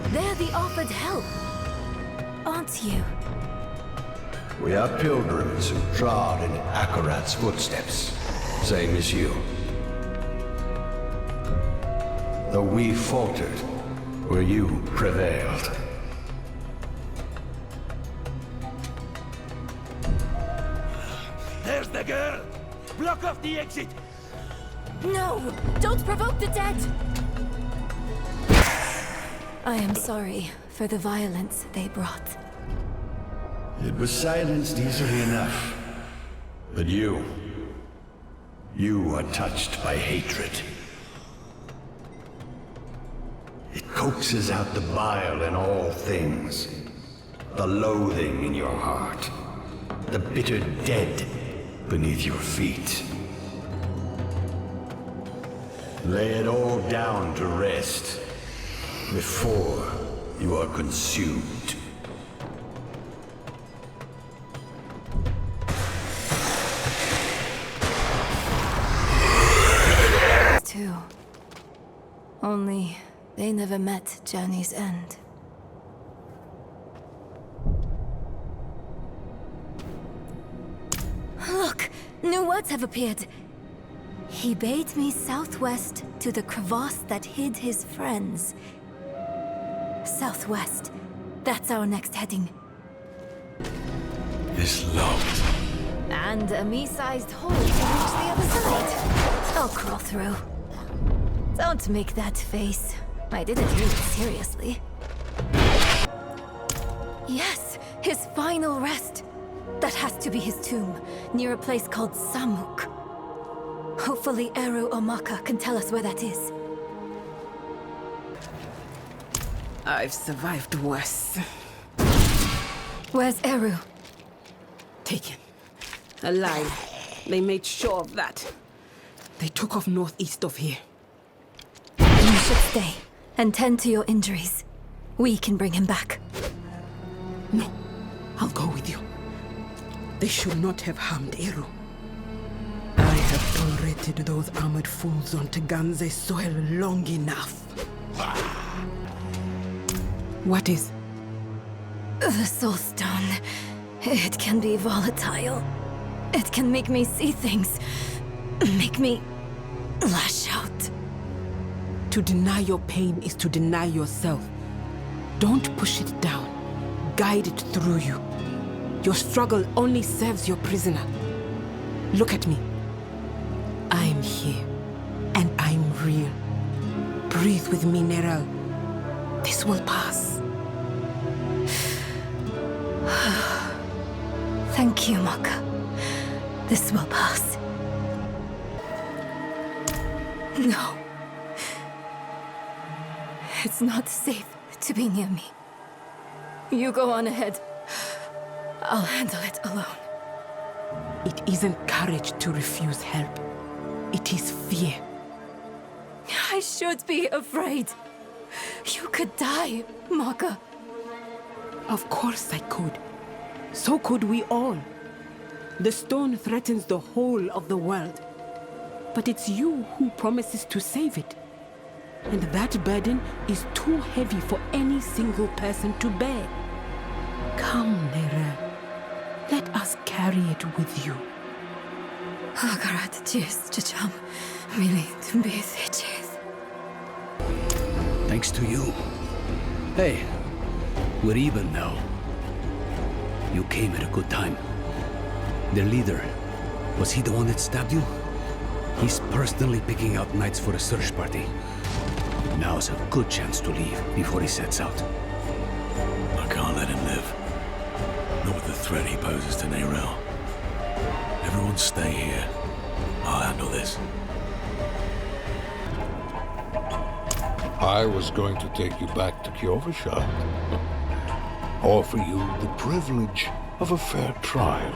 They're the offered help, aren't you? We are pilgrims who trod in Akarat's footsteps, same as you. Though we faltered, where you prevailed. There's the girl! Block off the exit! No! Don't provoke the dead! I am sorry for the violence they brought. It was silenced easily enough. But you are touched by hatred. It coaxes out the bile in all things. The loathing in your heart. The bitter dead beneath your feet. Lay it all down to rest before you are consumed. Too. Only they never met Journey's end. Look! New words have appeared. He bade me southwest to the crevasse that hid his friends. Southwest. That's our next heading. It's locked. And a me-sized hole to reach the other side. I'll crawl through. Don't make that face. I didn't mean it seriously. Yes, his final rest. That has to be his tomb, near a place called Samuk. Hopefully Eru or Maka can tell us where that is. I've survived worse. Where's Eru? Taken. Alive. They made sure of that. They took off northeast of here. You should stay and tend to your injuries. We can bring him back. No, I'll go with you. They should not have harmed Eru. I have tolerated those armored fools on Teganze soil long enough. What is? The Soul Stone. It can be volatile. It can make me see things. Make me lash out. To deny your pain is to deny yourself. Don't push it down. Guide it through you. Your struggle only serves your prisoner. Look at me. I'm here. And I'm real. Breathe with me, Nerel. This will pass. Thank you, Maka. This will pass. No. It's not safe to be near me. You go on ahead. I'll handle it alone. It isn't courage to refuse help. It is fear. I should be afraid. You could die, Maka. Of course I could. So could we all. The stone threatens the whole of the world. But it's you who promises to save it. And that burden is too heavy for any single person to bear. Come, Nera. Let us carry it with you. Akarat cheers, Chacham. Really, to be cheers. Thanks to you. Hey, we're even now. You came at a good time. Their leader, was he the one that stabbed you? He's personally picking out knights for a search party. Now's a good chance to leave before he sets out. I can't let him live. Not with the threat he poses to Neyrel. Everyone stay here. I'll handle this. I was going to take you back to Kjovashad. Offer you the privilege of a fair trial.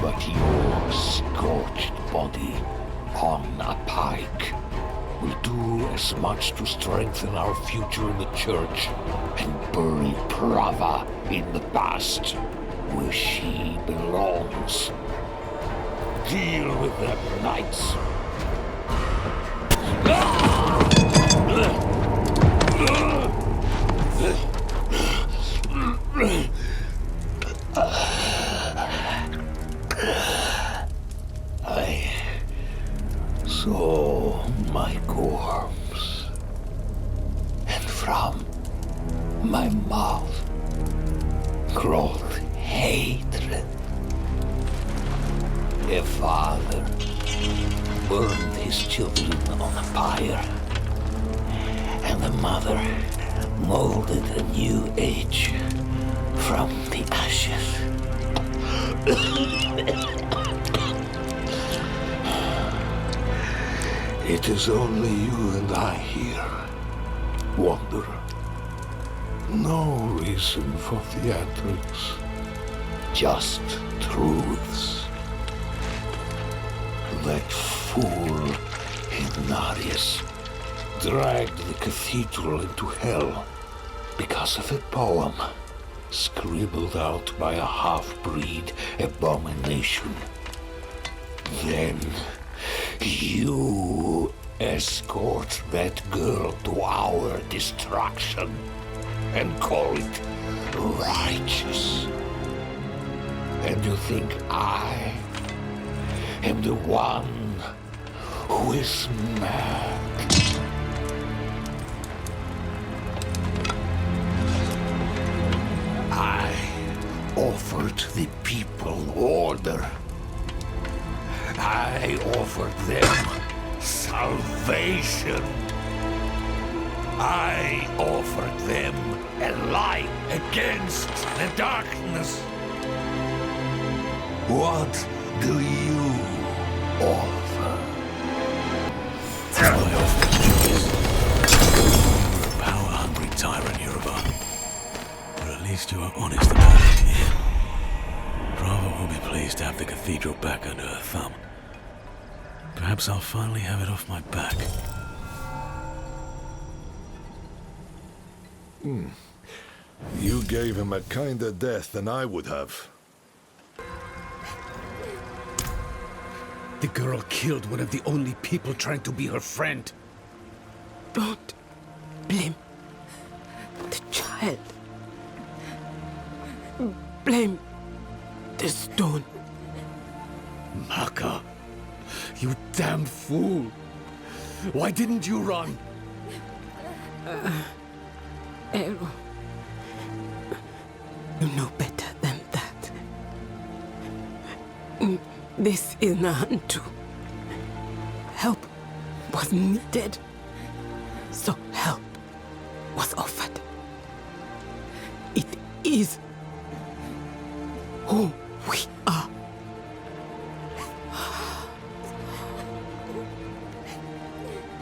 But your scorched body on a pike will do as much to strengthen our future in the church and bury Prava in the past, where she belongs. Deal with them, knights. I saw my corpse, and from my mouth crawled hatred. A father burned his children on a pyre, and the mother molded a new age from the ashes. It is only you and I here, Wanderer. No reason for theatrics, just truths. That fool Ignatius dragged the cathedral into hell because of a poem scribbled out by a half-breed abomination. Then you escort that girl to our destruction and call it righteous. And you think I am the one who is mad? I offered the people order. I offered them salvation. I offered them a light against the darkness. What do you offer? I offer choice. You're a power-hungry tyrant, Yoruba. But at least you are honest about it here. Prava will be pleased to have the cathedral back under her thumb. Perhaps I'll finally have it off my back. You gave him a kinder death than I would have. The girl killed one of the only people trying to be her friend. Don't blame the child. Blame the stone. Maka, you damn fool. Why didn't you run? Eru, you know better than that. This is Nahantu. Help was needed, so help was offered. It is who we are.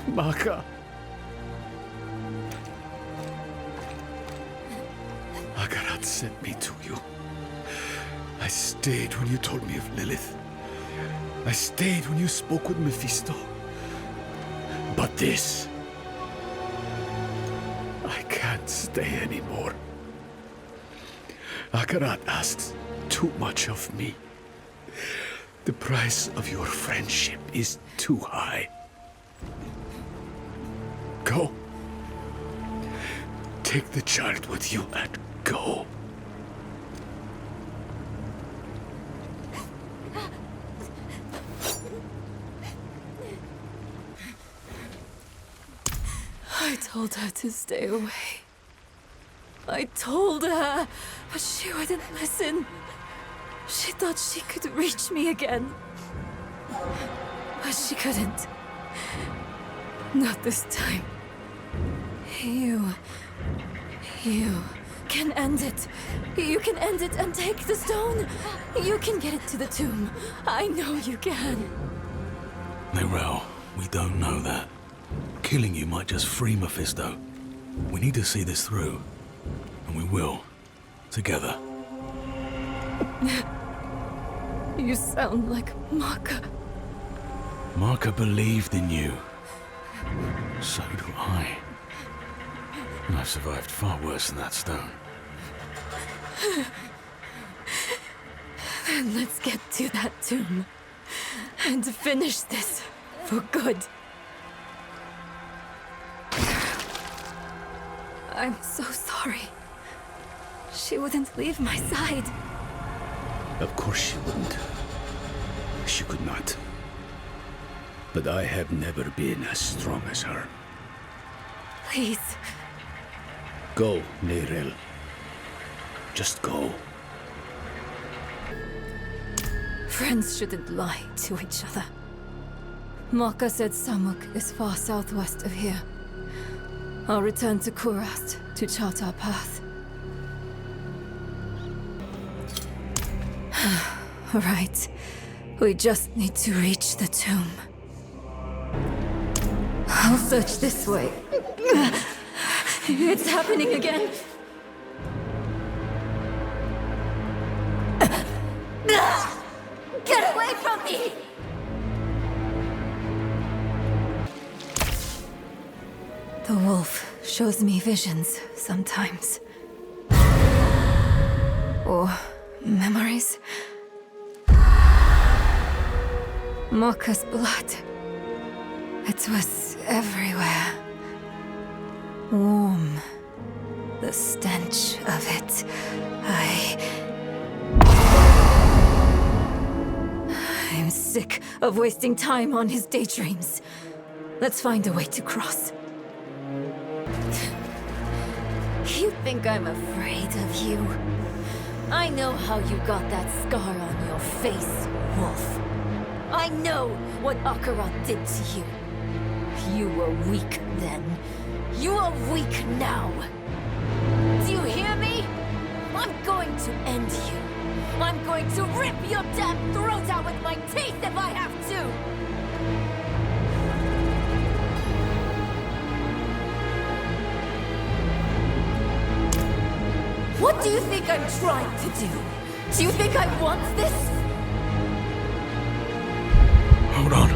Maka. Akarat sent me to you. I stayed when you told me of Lilith. I stayed when you spoke with Mephisto. But this... I can't stay anymore. Akarat asks too much of me. The price of your friendship is too high. Go. Take the child with you and go. I told her to stay away. I told her, but she wouldn't listen. She thought she could reach me again. But she couldn't. Not this time. You can end it. You can end it and take the stone. You can get it to the tomb. I know you can. Nerel, we don't know that. Killing you might just free Mephisto. We need to see this through. And we will. Together. You sound like Maka. Marka believed in you. So do I. And I've survived far worse than that stone. Then let's get to that tomb. And finish this for good. I'm so sorry. She wouldn't leave my side. Of course she wouldn't. She could not. But I have never been as strong as her. Please. Go, Nerel. Just go. Friends shouldn't lie to each other. Maka said Samuk is far southwest of here. I'll return to Kurast to chart our path. Right. We just need to reach the tomb. I'll search this way. It's happening again. Get away from me! The wolf shows me visions sometimes. Or memories. Maka's blood. It was everywhere. Warm. The stench of it. I'm sick of wasting time on his daydreams. Let's find a way to cross. You think I'm afraid of you? I know how you got that scar on your face, Wolf. I know what Akarat did to you. You were weak then. You are weak now. Do you hear me? I'm going to end you. I'm going to rip your damn throat out with my teeth if I have to! What do you think I'm trying to do? Do you think I want this? Hold on.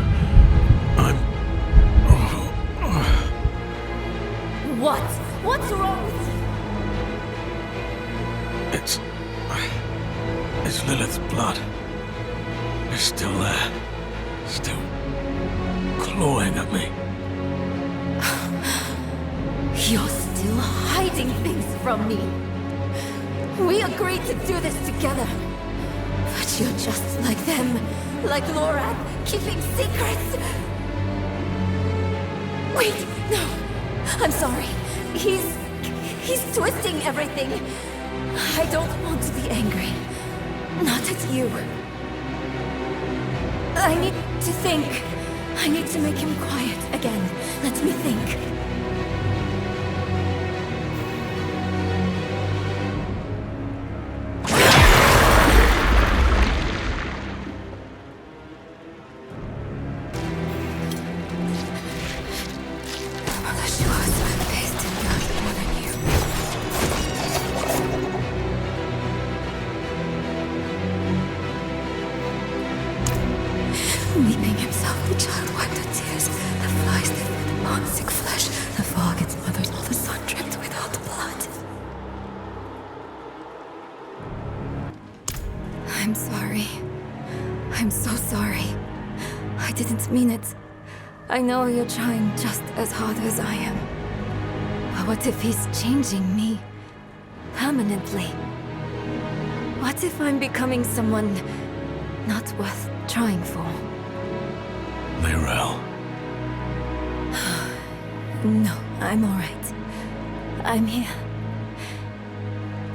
What? What's wrong with you? It's Lilith's blood. It's still there. Still clawing at me. You're still hiding things from me. We agreed to do this together. But you're just like them. Like Lorath, keeping secrets. Wait, no. I'm sorry. He's twisting everything. I don't want to be angry. Not at you. I need to think. I need to make him quiet again. Let me think. Weeping himself, the child wiped her tears. The flies they fed upon sick flesh. The fog its mothers, all the sun dripped without blood. I'm sorry. I'm so sorry. I didn't mean it. I know you're trying just as hard as I am. But what if he's changing me? Permanently? What if I'm becoming someone not worth trying for? Lyrel. No, I'm alright. I'm here.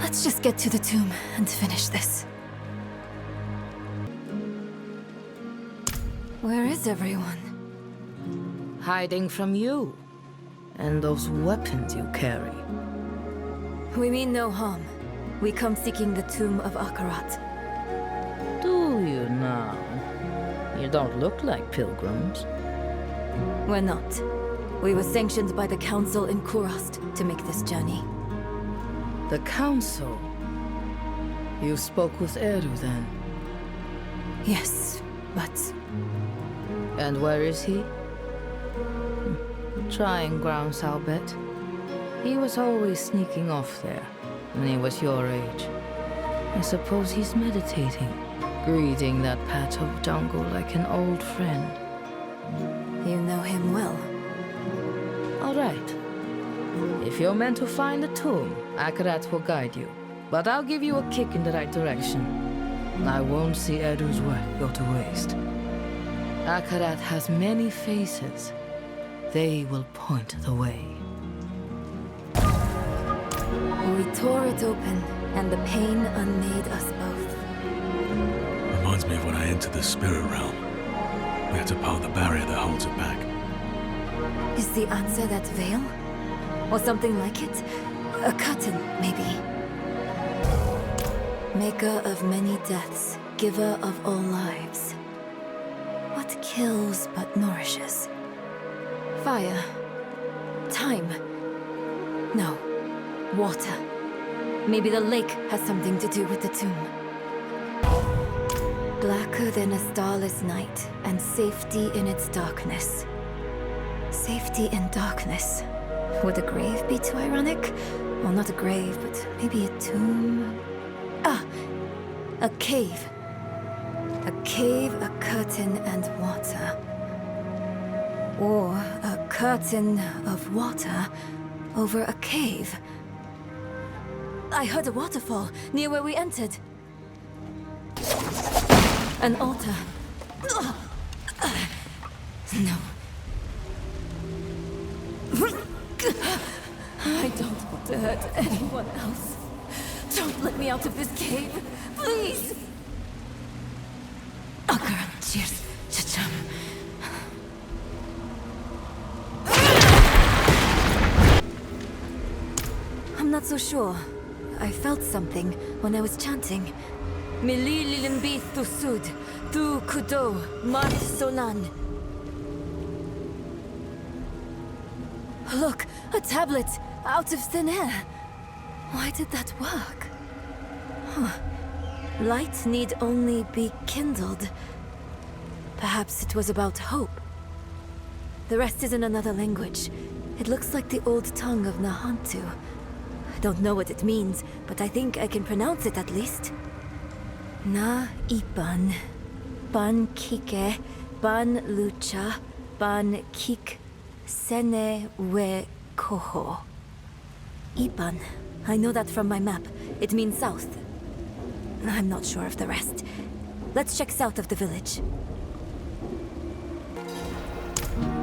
Let's just get to the tomb and finish this. Where is everyone? Hiding from you. And those weapons you carry. We mean no harm. We come seeking the tomb of Akarat. Do you now? You don't look like pilgrims. We're not. We were sanctioned by the Council in Kurast to make this journey. The Council? You spoke with Eru then? Yes, but... And where is he? Trying grounds, I'll bet. He was always sneaking off there, when he was your age. I suppose he's meditating, greeting that patch of jungle like an old friend. You know him well. All right. If you're meant to find the tomb, Akarat will guide you. But I'll give you a kick in the right direction. I won't see Edu's work go to waste. Akarat has many faces. They will point the way. We tore it open, and the pain unmade us both. Reminds me of when I entered the spirit realm. We had to part the barrier that holds it back. Is the answer that veil? Or something like it? A curtain, maybe. Maker of many deaths, giver of all lives. What kills but nourishes? Fire. Time. No. Water. Maybe the lake has something to do with the tomb. Blacker than a starless night, and safety in its darkness. Safety in darkness. Would a grave be too ironic? Well, not a grave, but maybe a tomb? Ah! A cave. A cave, a curtain, and water. Or a curtain of water over a cave. I heard a waterfall near where we entered. An altar. No. I don't want to hurt anyone else. Don't let me out of this cave, please! Akarat, cheers. Chacham. I'm not so sure. I felt something when I was chanting. Mili lilimbi thusud, tu kudo, mat solan. Look, a tablet out of thin air. Why did that work? Huh. Light need only be kindled. Perhaps it was about hope. The rest is in another language. It looks like the old tongue of Nahantu. I don't know what it means, but I think I can pronounce it at least. Na ipan, ban kike, ban lucha, ban kik, sene we koho. Ipan. I know that from my map. It means south. I'm not sure of the rest. Let's check south of the village.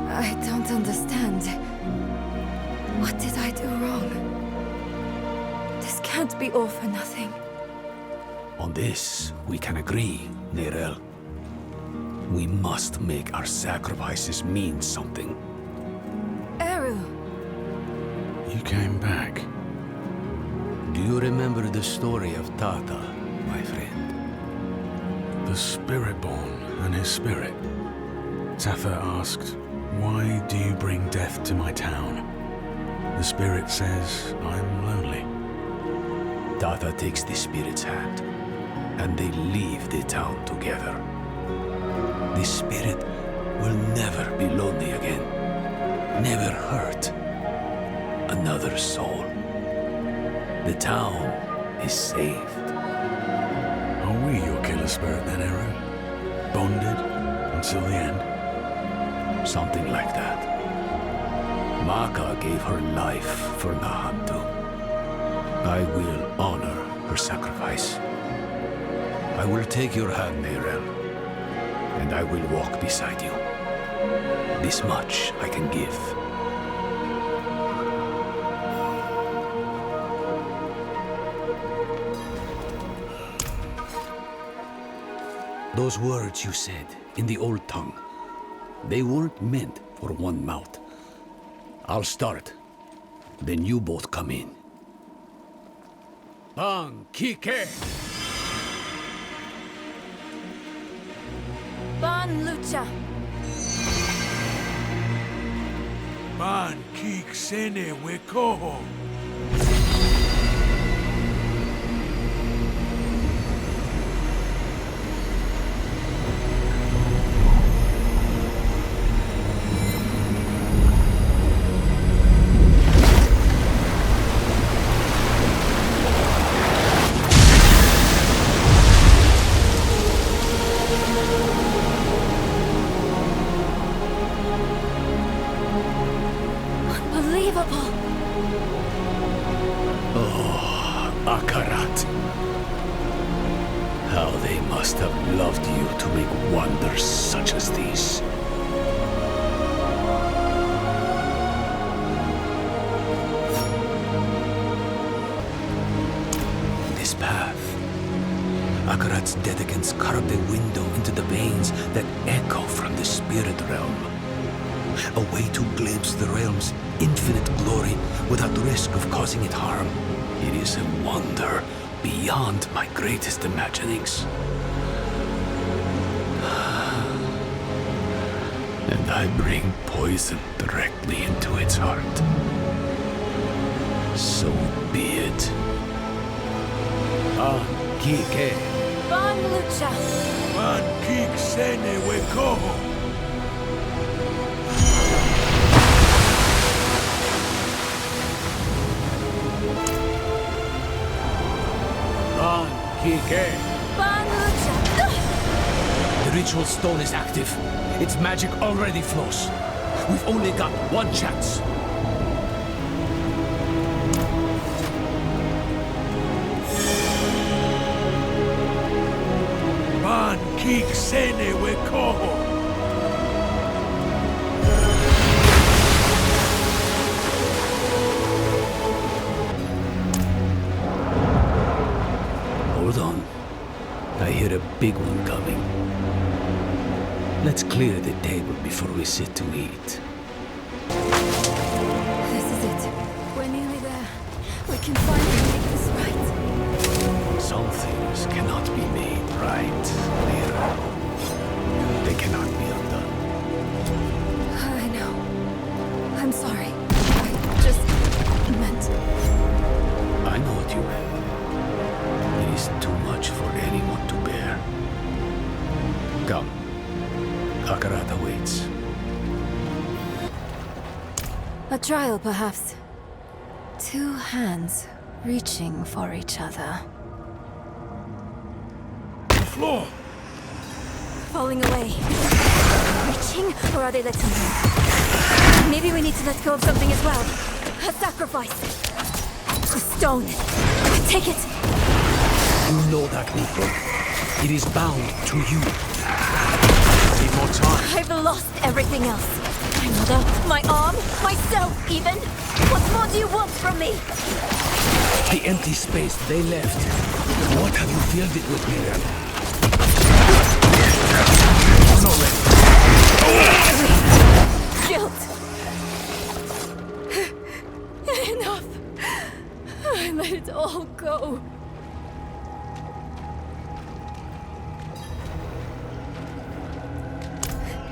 I don't understand. What did I do wrong? This can't be all for nothing. On this, we can agree, Lyrel. We must make our sacrifices mean something. Eru! You came back. Do you remember the story of Tata, my friend? The Spiritborn and his spirit. Tatha asked, "Why do you bring death to my town?" The spirit says, "I'm lonely." Tata takes the spirit's hand, and they leave the town together. The spirit will never be lonely again. Never hurt another soul. The town is saved. Are we your killer spirit then, Eru? Bonded until the end? Something like that. Maka gave her life for Nahantu. I will honor her sacrifice. I will take your hand, Neyrel, and I will walk beside you. This much I can give. Those words you said in the old tongue, they weren't meant for one mouth. I'll start, then you both come in. Bang Kike! Ban Lucha! Man kik sene wekoho. Unbelievable! Oh, Akarat. How they must have loved you to make wonders such as these. This path. Akarat's dedicants carved a window into the veins that echo from the spirit realm. A way to glimpse the realm's infinite glory without the risk of causing it harm. It is a wonder beyond my greatest imaginings. And I bring poison directly into its heart. So be it. Kike. Ban Lucha! Man kik sene wekoho. Kike. Ban Lucha! The ritual stone is active. Its magic already flows. We've only got one chance. Man kik sene wekoho. Hold on. I hear a big one coming. Let's clear the table before we sit to eat. This is it. We're nearly there. We can finally make this right. Some things cannot be made right, Mira. They cannot be undone. I know. I'm sorry. I just meant... I know what you meant. It is too much for anyone to bear. Come. Akarat awaits. A trial, perhaps. Two hands reaching for each other. The floor! Falling away. Reaching, or are they letting go? Maybe we need to let go of something as well. A sacrifice. The stone. Take it. You know that, Nico. It is bound to you. Need more time. I've lost everything else. My mother, my arm, myself even. What more do you want from me? The empty space they left. What have you filled it with, Miriam? I'm not ready. Guilt. Enough. I let it all go.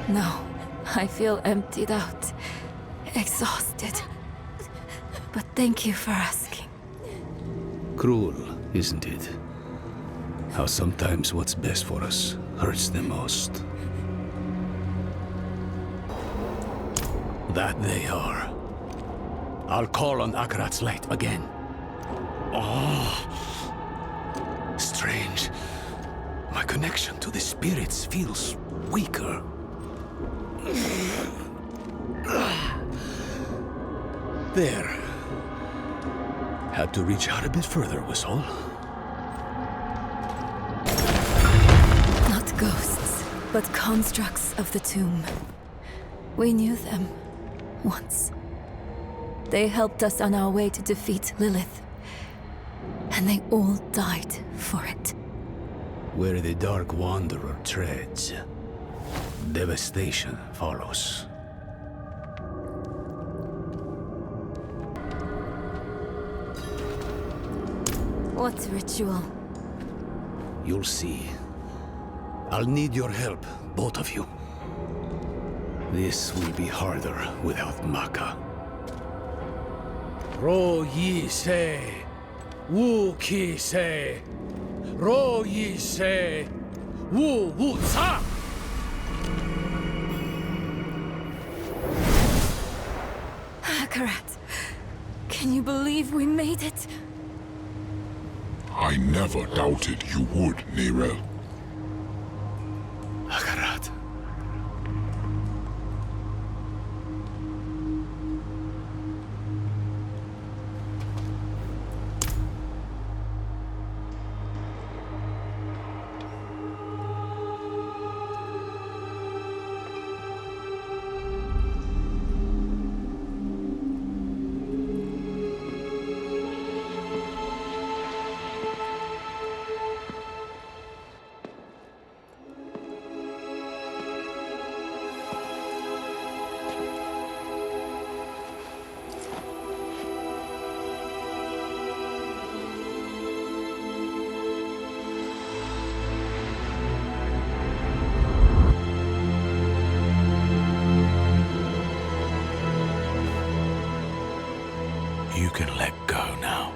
No, I feel emptied out, exhausted. But thank you for asking. Cruel, isn't it? How sometimes what's best for us hurts the most. That they are. I'll call on Akarat's light again. Oh, strange. My connection to the spirits feels weaker. There. Had to reach out a bit further, was all. Not ghosts, but constructs of the tomb. We knew them once. They helped us on our way to defeat Lilith. And they all died for it. Where the Dark Wanderer treads, devastation follows. What ritual? You'll see. I'll need your help, both of you. This will be harder without Maka. Ro yi se, wu ki se, ro yi se, wu wu ca. Akarat, can you believe we made it? I never doubted you would, Neyrel. Akarat. You can let go now.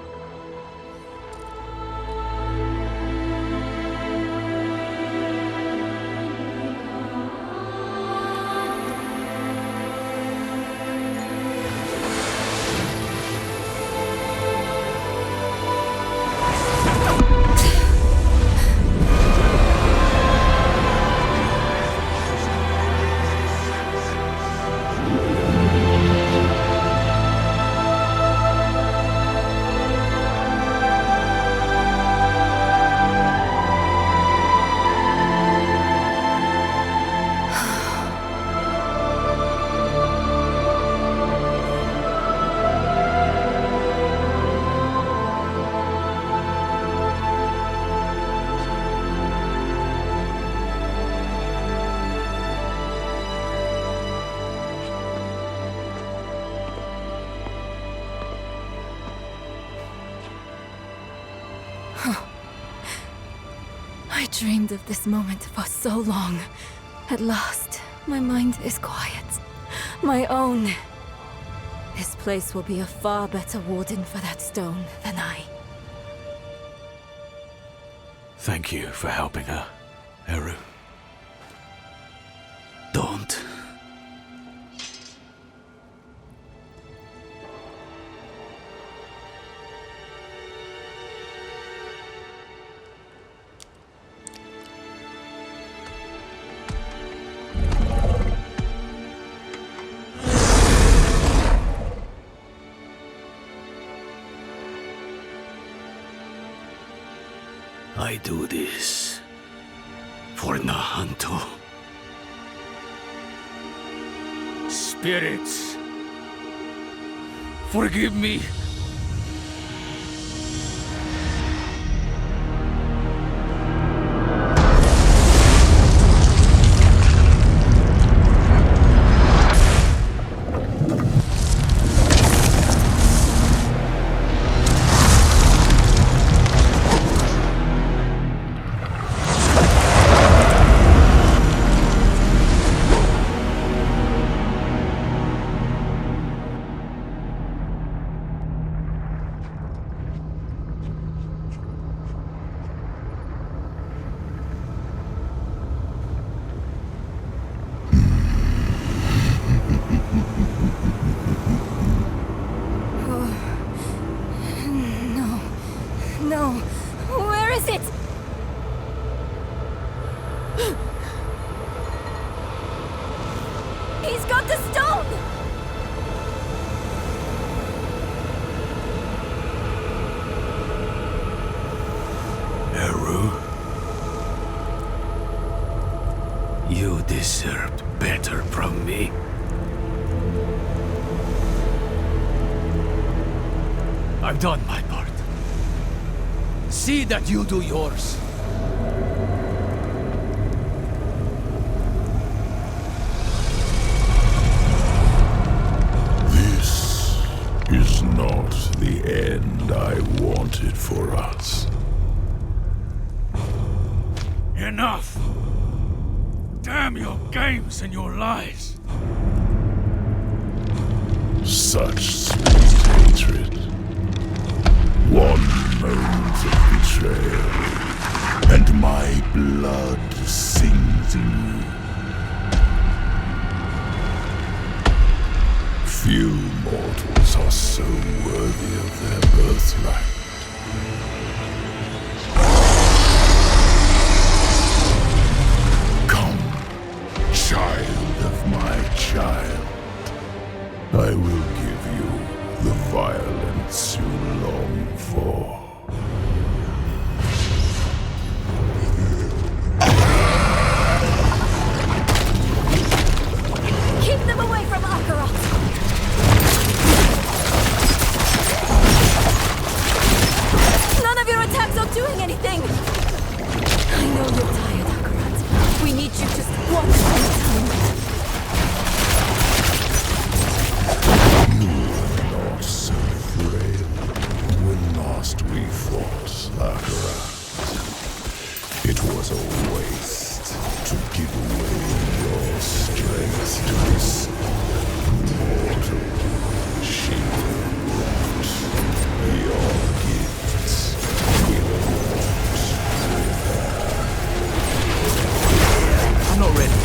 I dreamed of this moment for so long. At last, my mind is quiet. My own. This place will be a far better warden for that stone than I. Thank you for helping her, Eru. Don't. I do this for Nahanto. Spirits, forgive me. He's got the stone! Eru, you deserved better from me. I've done my part. See that you do yours. This is not the end I wanted for us. Enough! Damn your games and your lies! Such sweet hatred. One moment of betrayal, and my blood sings anew. Few mortals are so worthy of their birthright. Come, child of my child. I will give you the violence you long for. Keep them away from Akarat! None of your attacks are doing anything! I know you're tired, Akarat. We need you just one more time. Not so frail. When last we fought Akarat, it was a waste to give away your strength to this mortal. She wrought your gifts will rot. I'm not ready.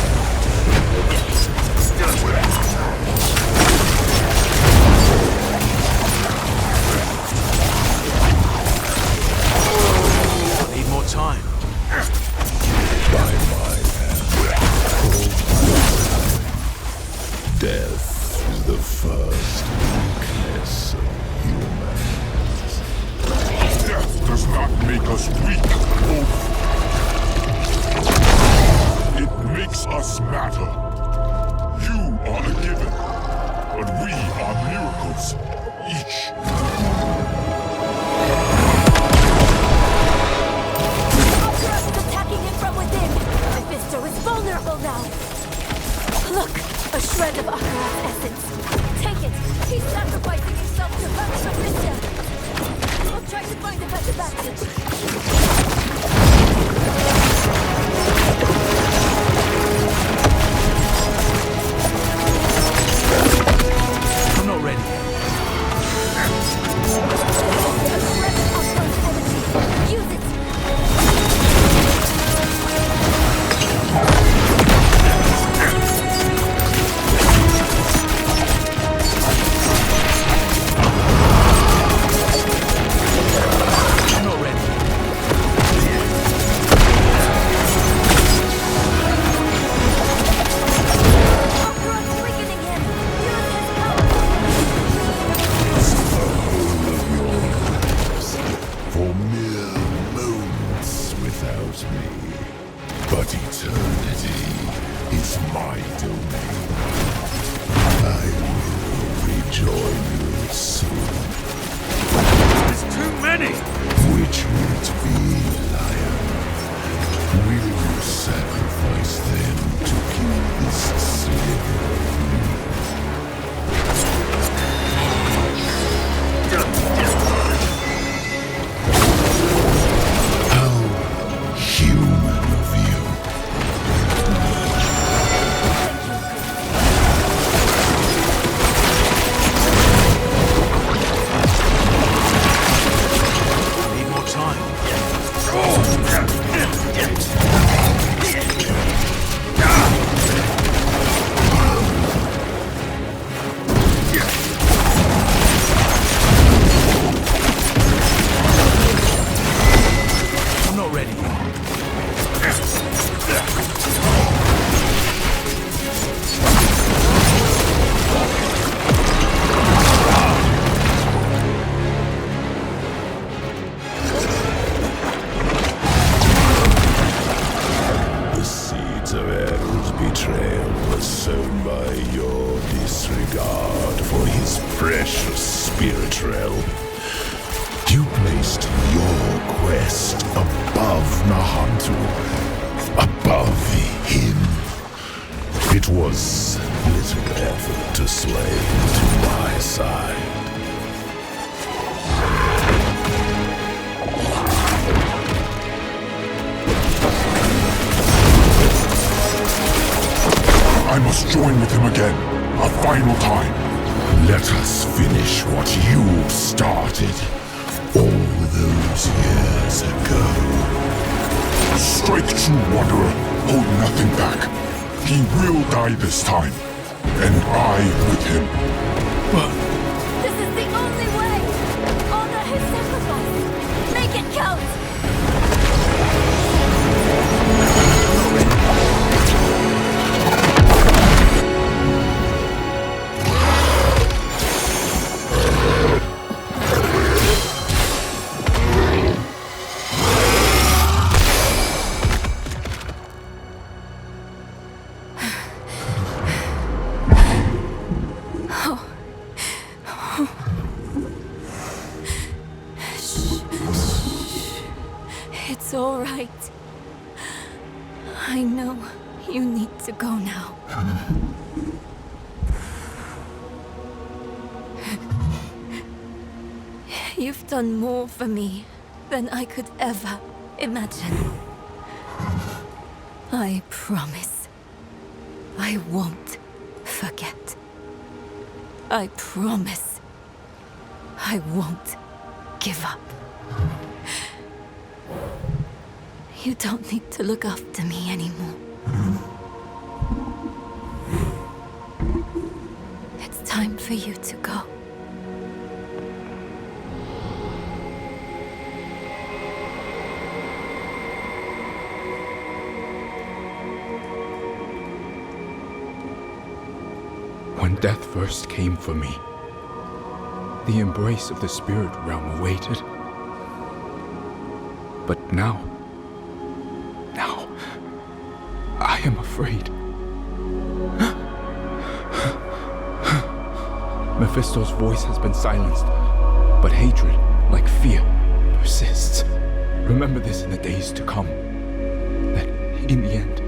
I need more time. By my hand, death is the first weakness of humans. Death does not make us weak, Wolf. It makes us matter. You are a given, but we are miracles, each. Akarat is attacking him from within! Mephisto is vulnerable now! Look! A shred of Akarat's essence! Take it! He's sacrificing himself to punish Mephisto! I'll try to find a better passage! I'm not ready. Use it! I'm not ready. Akarat's weakening him! Use his power! For mere moments without me. But eternity is my domain. I will rejoin you soon. There's too many! Which will it be, Lion? Will you sacrifice them to keep this sliver of me? How human of you. I need more time. was sown by your disregard for his precious spirit realm. You placed your quest above Nahantu, above him. It was little effort to slay to my side. I must join with him again, a final time. Let us finish what you started all those years ago. Strike true, Wanderer. Hold nothing back. He will die this time, and I with him. But this is the only way! Honor his sacrifice! Make it count! It's all right. I know you need to go now. You've done more for me than I could ever imagine. I promise. I won't forget. I promise. I won't give up. You don't need to look after me anymore. It's time for you to go. When death first came for me, the embrace of the spirit realm awaited. But now, I am afraid. Mephisto's voice has been silenced, but hatred, like fear, persists. Remember this in the days to come, that in the end,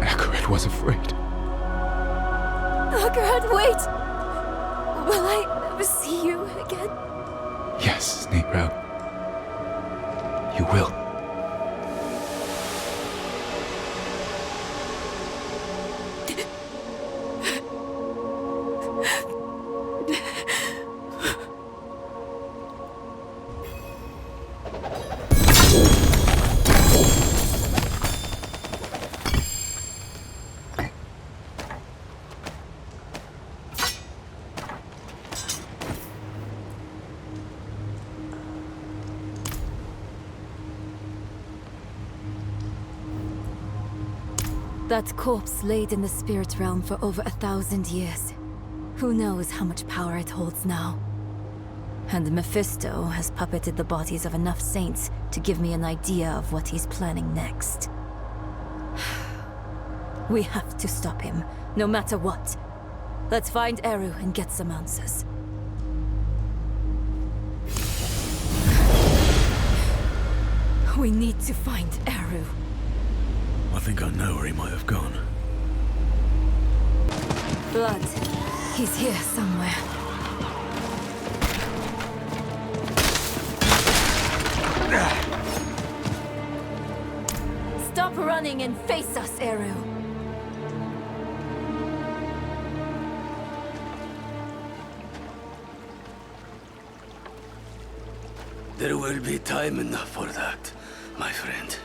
Akaret was afraid. Akaret, wait! Will I ever see you again? Yes, Nebrel. You will. That corpse laid in the spirit realm for over 1,000 years. Who knows how much power it holds now? And Mephisto has puppeted the bodies of enough saints to give me an idea of what he's planning next. We have to stop him, no matter what. Let's find Eru and get some answers. We need to find Eru. I think I know where he might have gone. Blood. He's here somewhere. Stop running and face us, Eru. There will be time enough for that, my friend.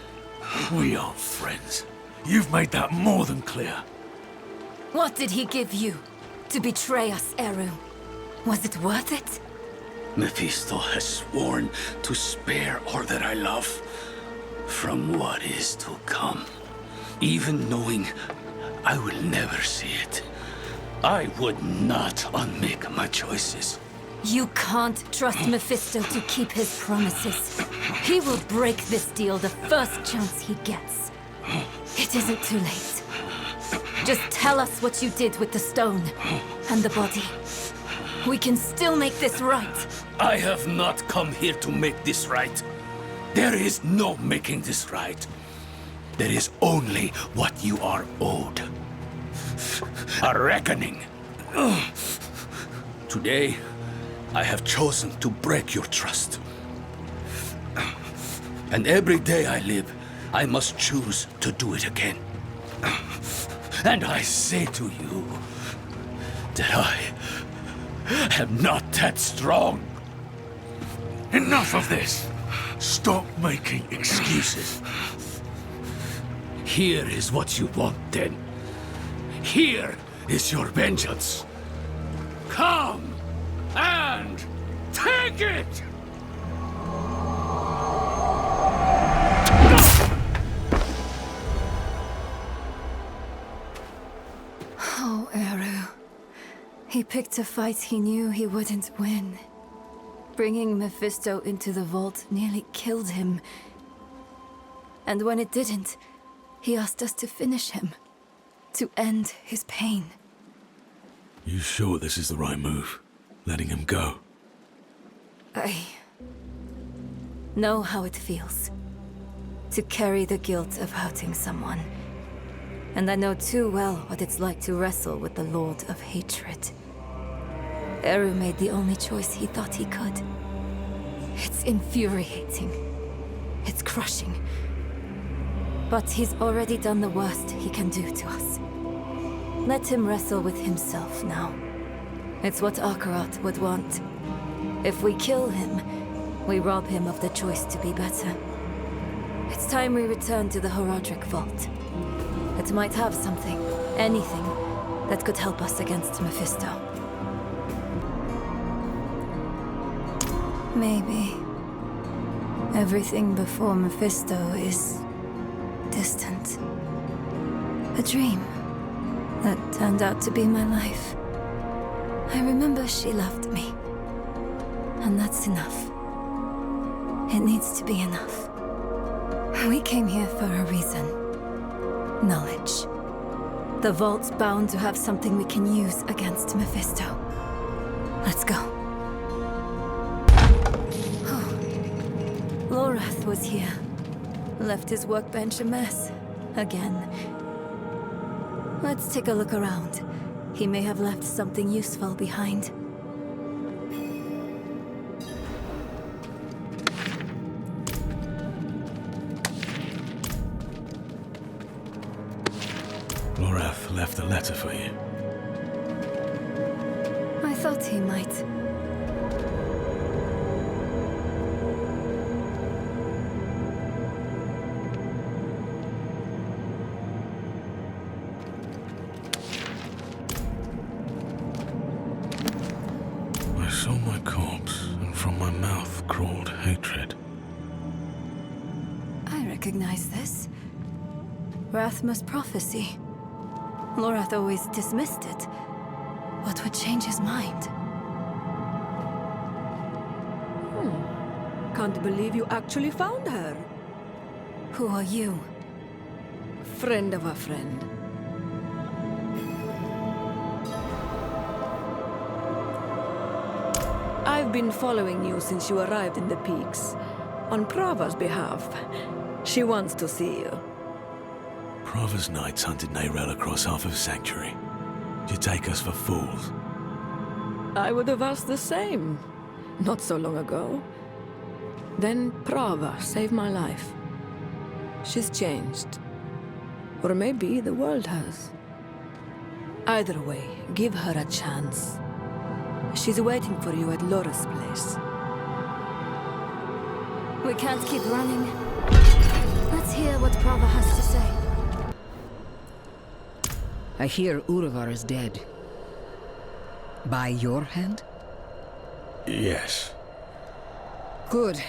We are friends. You've made that more than clear. What did he give you to betray us, Eru? Was it worth it? Mephisto has sworn to spare all that I love from what is to come. Even knowing I will never see it, I would not unmake my choices. You can't trust Mephisto to keep his promises. He will break this deal the first chance he gets. It isn't too late. Just tell us what you did with the stone and the body. We can still make this right. I have not come here to make this right. There is no making this right. There is only what you are owed. A reckoning. Today, I have chosen to break your trust. And every day I live, I must choose to do it again. And I say to you that I am not that strong. Enough of this. Stop making excuses. Here is what you want, then. Here is your vengeance. Come and take it! Oh, Eru. He picked a fight he knew he wouldn't win. Bringing Mephisto into the vault nearly killed him. And when it didn't, he asked us to finish him. To end his pain. You sure this is the right move? Letting him go? I know how it feels. To carry the guilt of hurting someone. And I know too well what it's like to wrestle with the Lord of Hatred. Eru made the only choice he thought he could. It's infuriating. It's crushing. But he's already done the worst he can do to us. Let him wrestle with himself now. It's what Akarat would want. If we kill him, we rob him of the choice to be better. It's time we return to the Horadric Vault. It might have something, anything, that could help us against Mephisto. Maybe. Everything before Mephisto is distant. A dream that turned out to be my life. I remember she loved me. And that's enough. It needs to be enough. We came here for a reason. Knowledge. The vault's bound to have something we can use against Mephisto. Let's go. Lorath was here. Left his workbench a mess. Again. Let's take a look around. He may have left something useful behind. Lorath left a letter for you. I thought he might. I saw my corpse, and from my mouth crawled hatred. I recognize this. Rathma's prophecy. Lorath always dismissed it. What would change his mind? Can't believe you actually found her. Who are you? Friend of a friend. I've been following you since you arrived in the Peaks. On Prava's behalf. She wants to see you. Prava's knights hunted Neyrelle across half of Sanctuary. You take us for fools. I would have asked the same. Not so long ago. Then Prava saved my life. She's changed. Or maybe the world has. Either way, give her a chance. She's waiting for you at Laura's place. We can't keep running. Let's hear what Prava has to say. I hear Uravar is dead. By your hand? Yes. Good.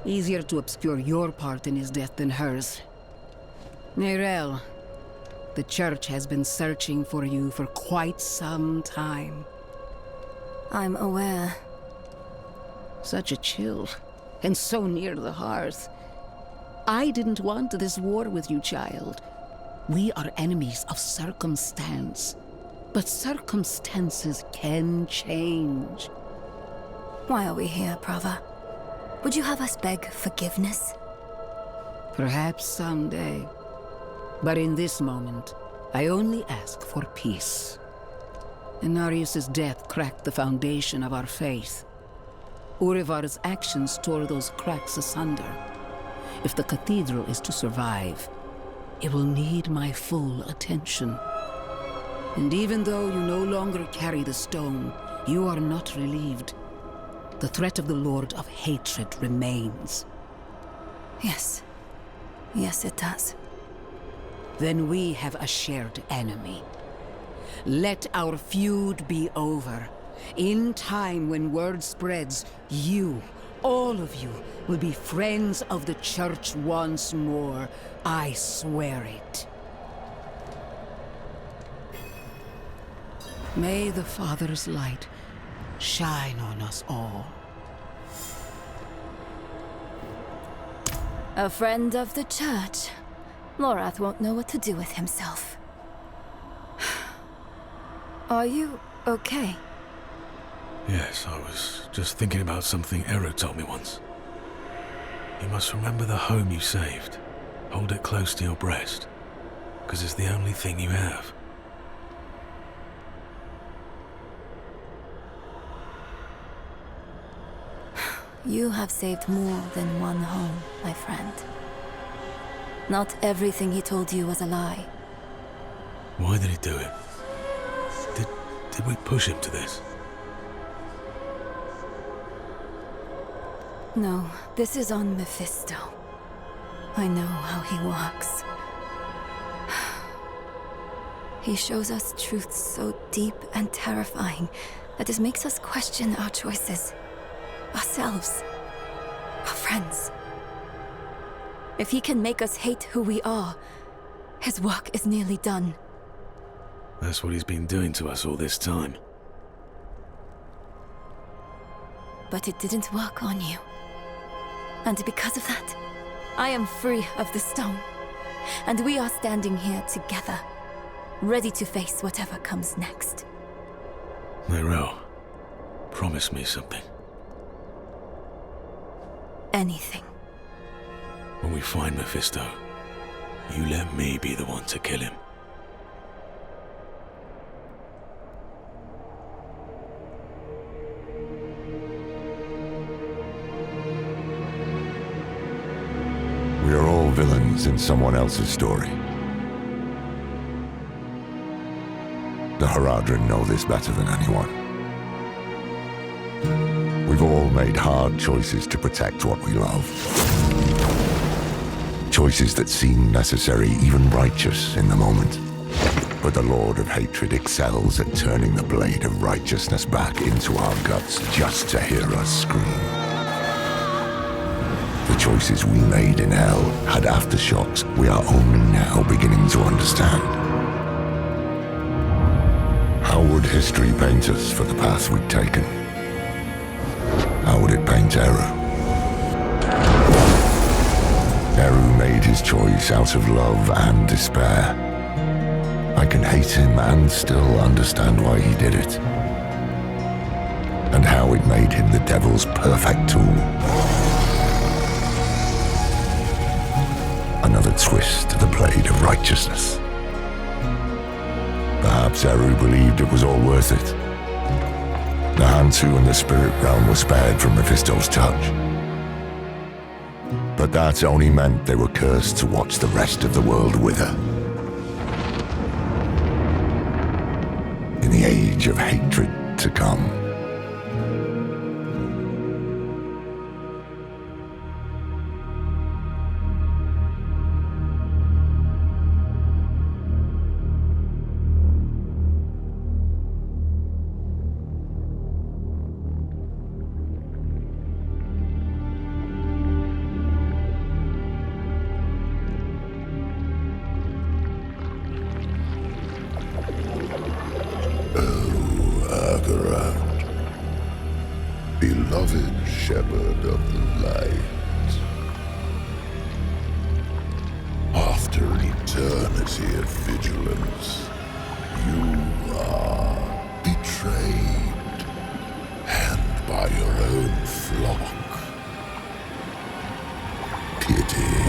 Easier to obscure your part in his death than hers. Neyrelle, the Church has been searching for you for quite some time. I'm aware. Such a chill, and so near the hearth. I didn't want this war with you, child. We are enemies of circumstance. But circumstances can change. Why are we here, Prava? Would you have us beg forgiveness? Perhaps someday. But in this moment, I only ask for peace. Inarius' death cracked the foundation of our faith. Urivar's actions tore those cracks asunder. If the cathedral is to survive, it will need my full attention. And even though you no longer carry the stone, you are not relieved. The threat of the Lord of Hatred remains. Yes. Yes, it does. Then we have a shared enemy. Let our feud be over. In time, when word spreads, you, all of you, will be friends of the Church once more. I swear it. May the Father's light shine on us all. A friend of the Church. Lorath won't know what to do with himself. Are you okay? Yes, I was just thinking about something Eru told me once. You must remember the home you saved. Hold it close to your breast, because it's the only thing you have. You have saved more than one home, my friend. Not everything he told you was a lie. Why did he do it? Did we push him to this? No, this is on Mephisto. I know how he works. He shows us truths so deep and terrifying that it makes us question our choices. Ourselves. Our friends. If he can make us hate who we are, his work is nearly done. That's what he's been doing to us all this time. But it didn't work on you. And because of that, I am free of the stone. And we are standing here together, ready to face whatever comes next. Nero, promise me something. Anything. When we find Mephisto, you let me be the one to kill him. We are all villains in someone else's story. The Haradrim know this better than anyone. We've all made hard choices to protect what we love. Choices that seem necessary, even righteous in the moment. But the Lord of Hatred excels at turning the blade of righteousness back into our guts just to hear us scream. The choices we made in hell had aftershocks we are only now beginning to understand. How would history paint us for the path we'd taken? How would it paint Eru? Eru made his choice out of love and despair. I can hate him and still understand why he did it. And how it made him the devil's perfect tool. Another twist to the blade of righteousness. Perhaps Eru believed it was all worth it. The Hantu and the spirit realm were spared from Mephisto's touch. But that only meant they were cursed to watch the rest of the world wither. In the age of hatred to come. Beloved shepherd of the light, after eternity. eternity of vigilance. You are betrayed, and by your own flock. Pity.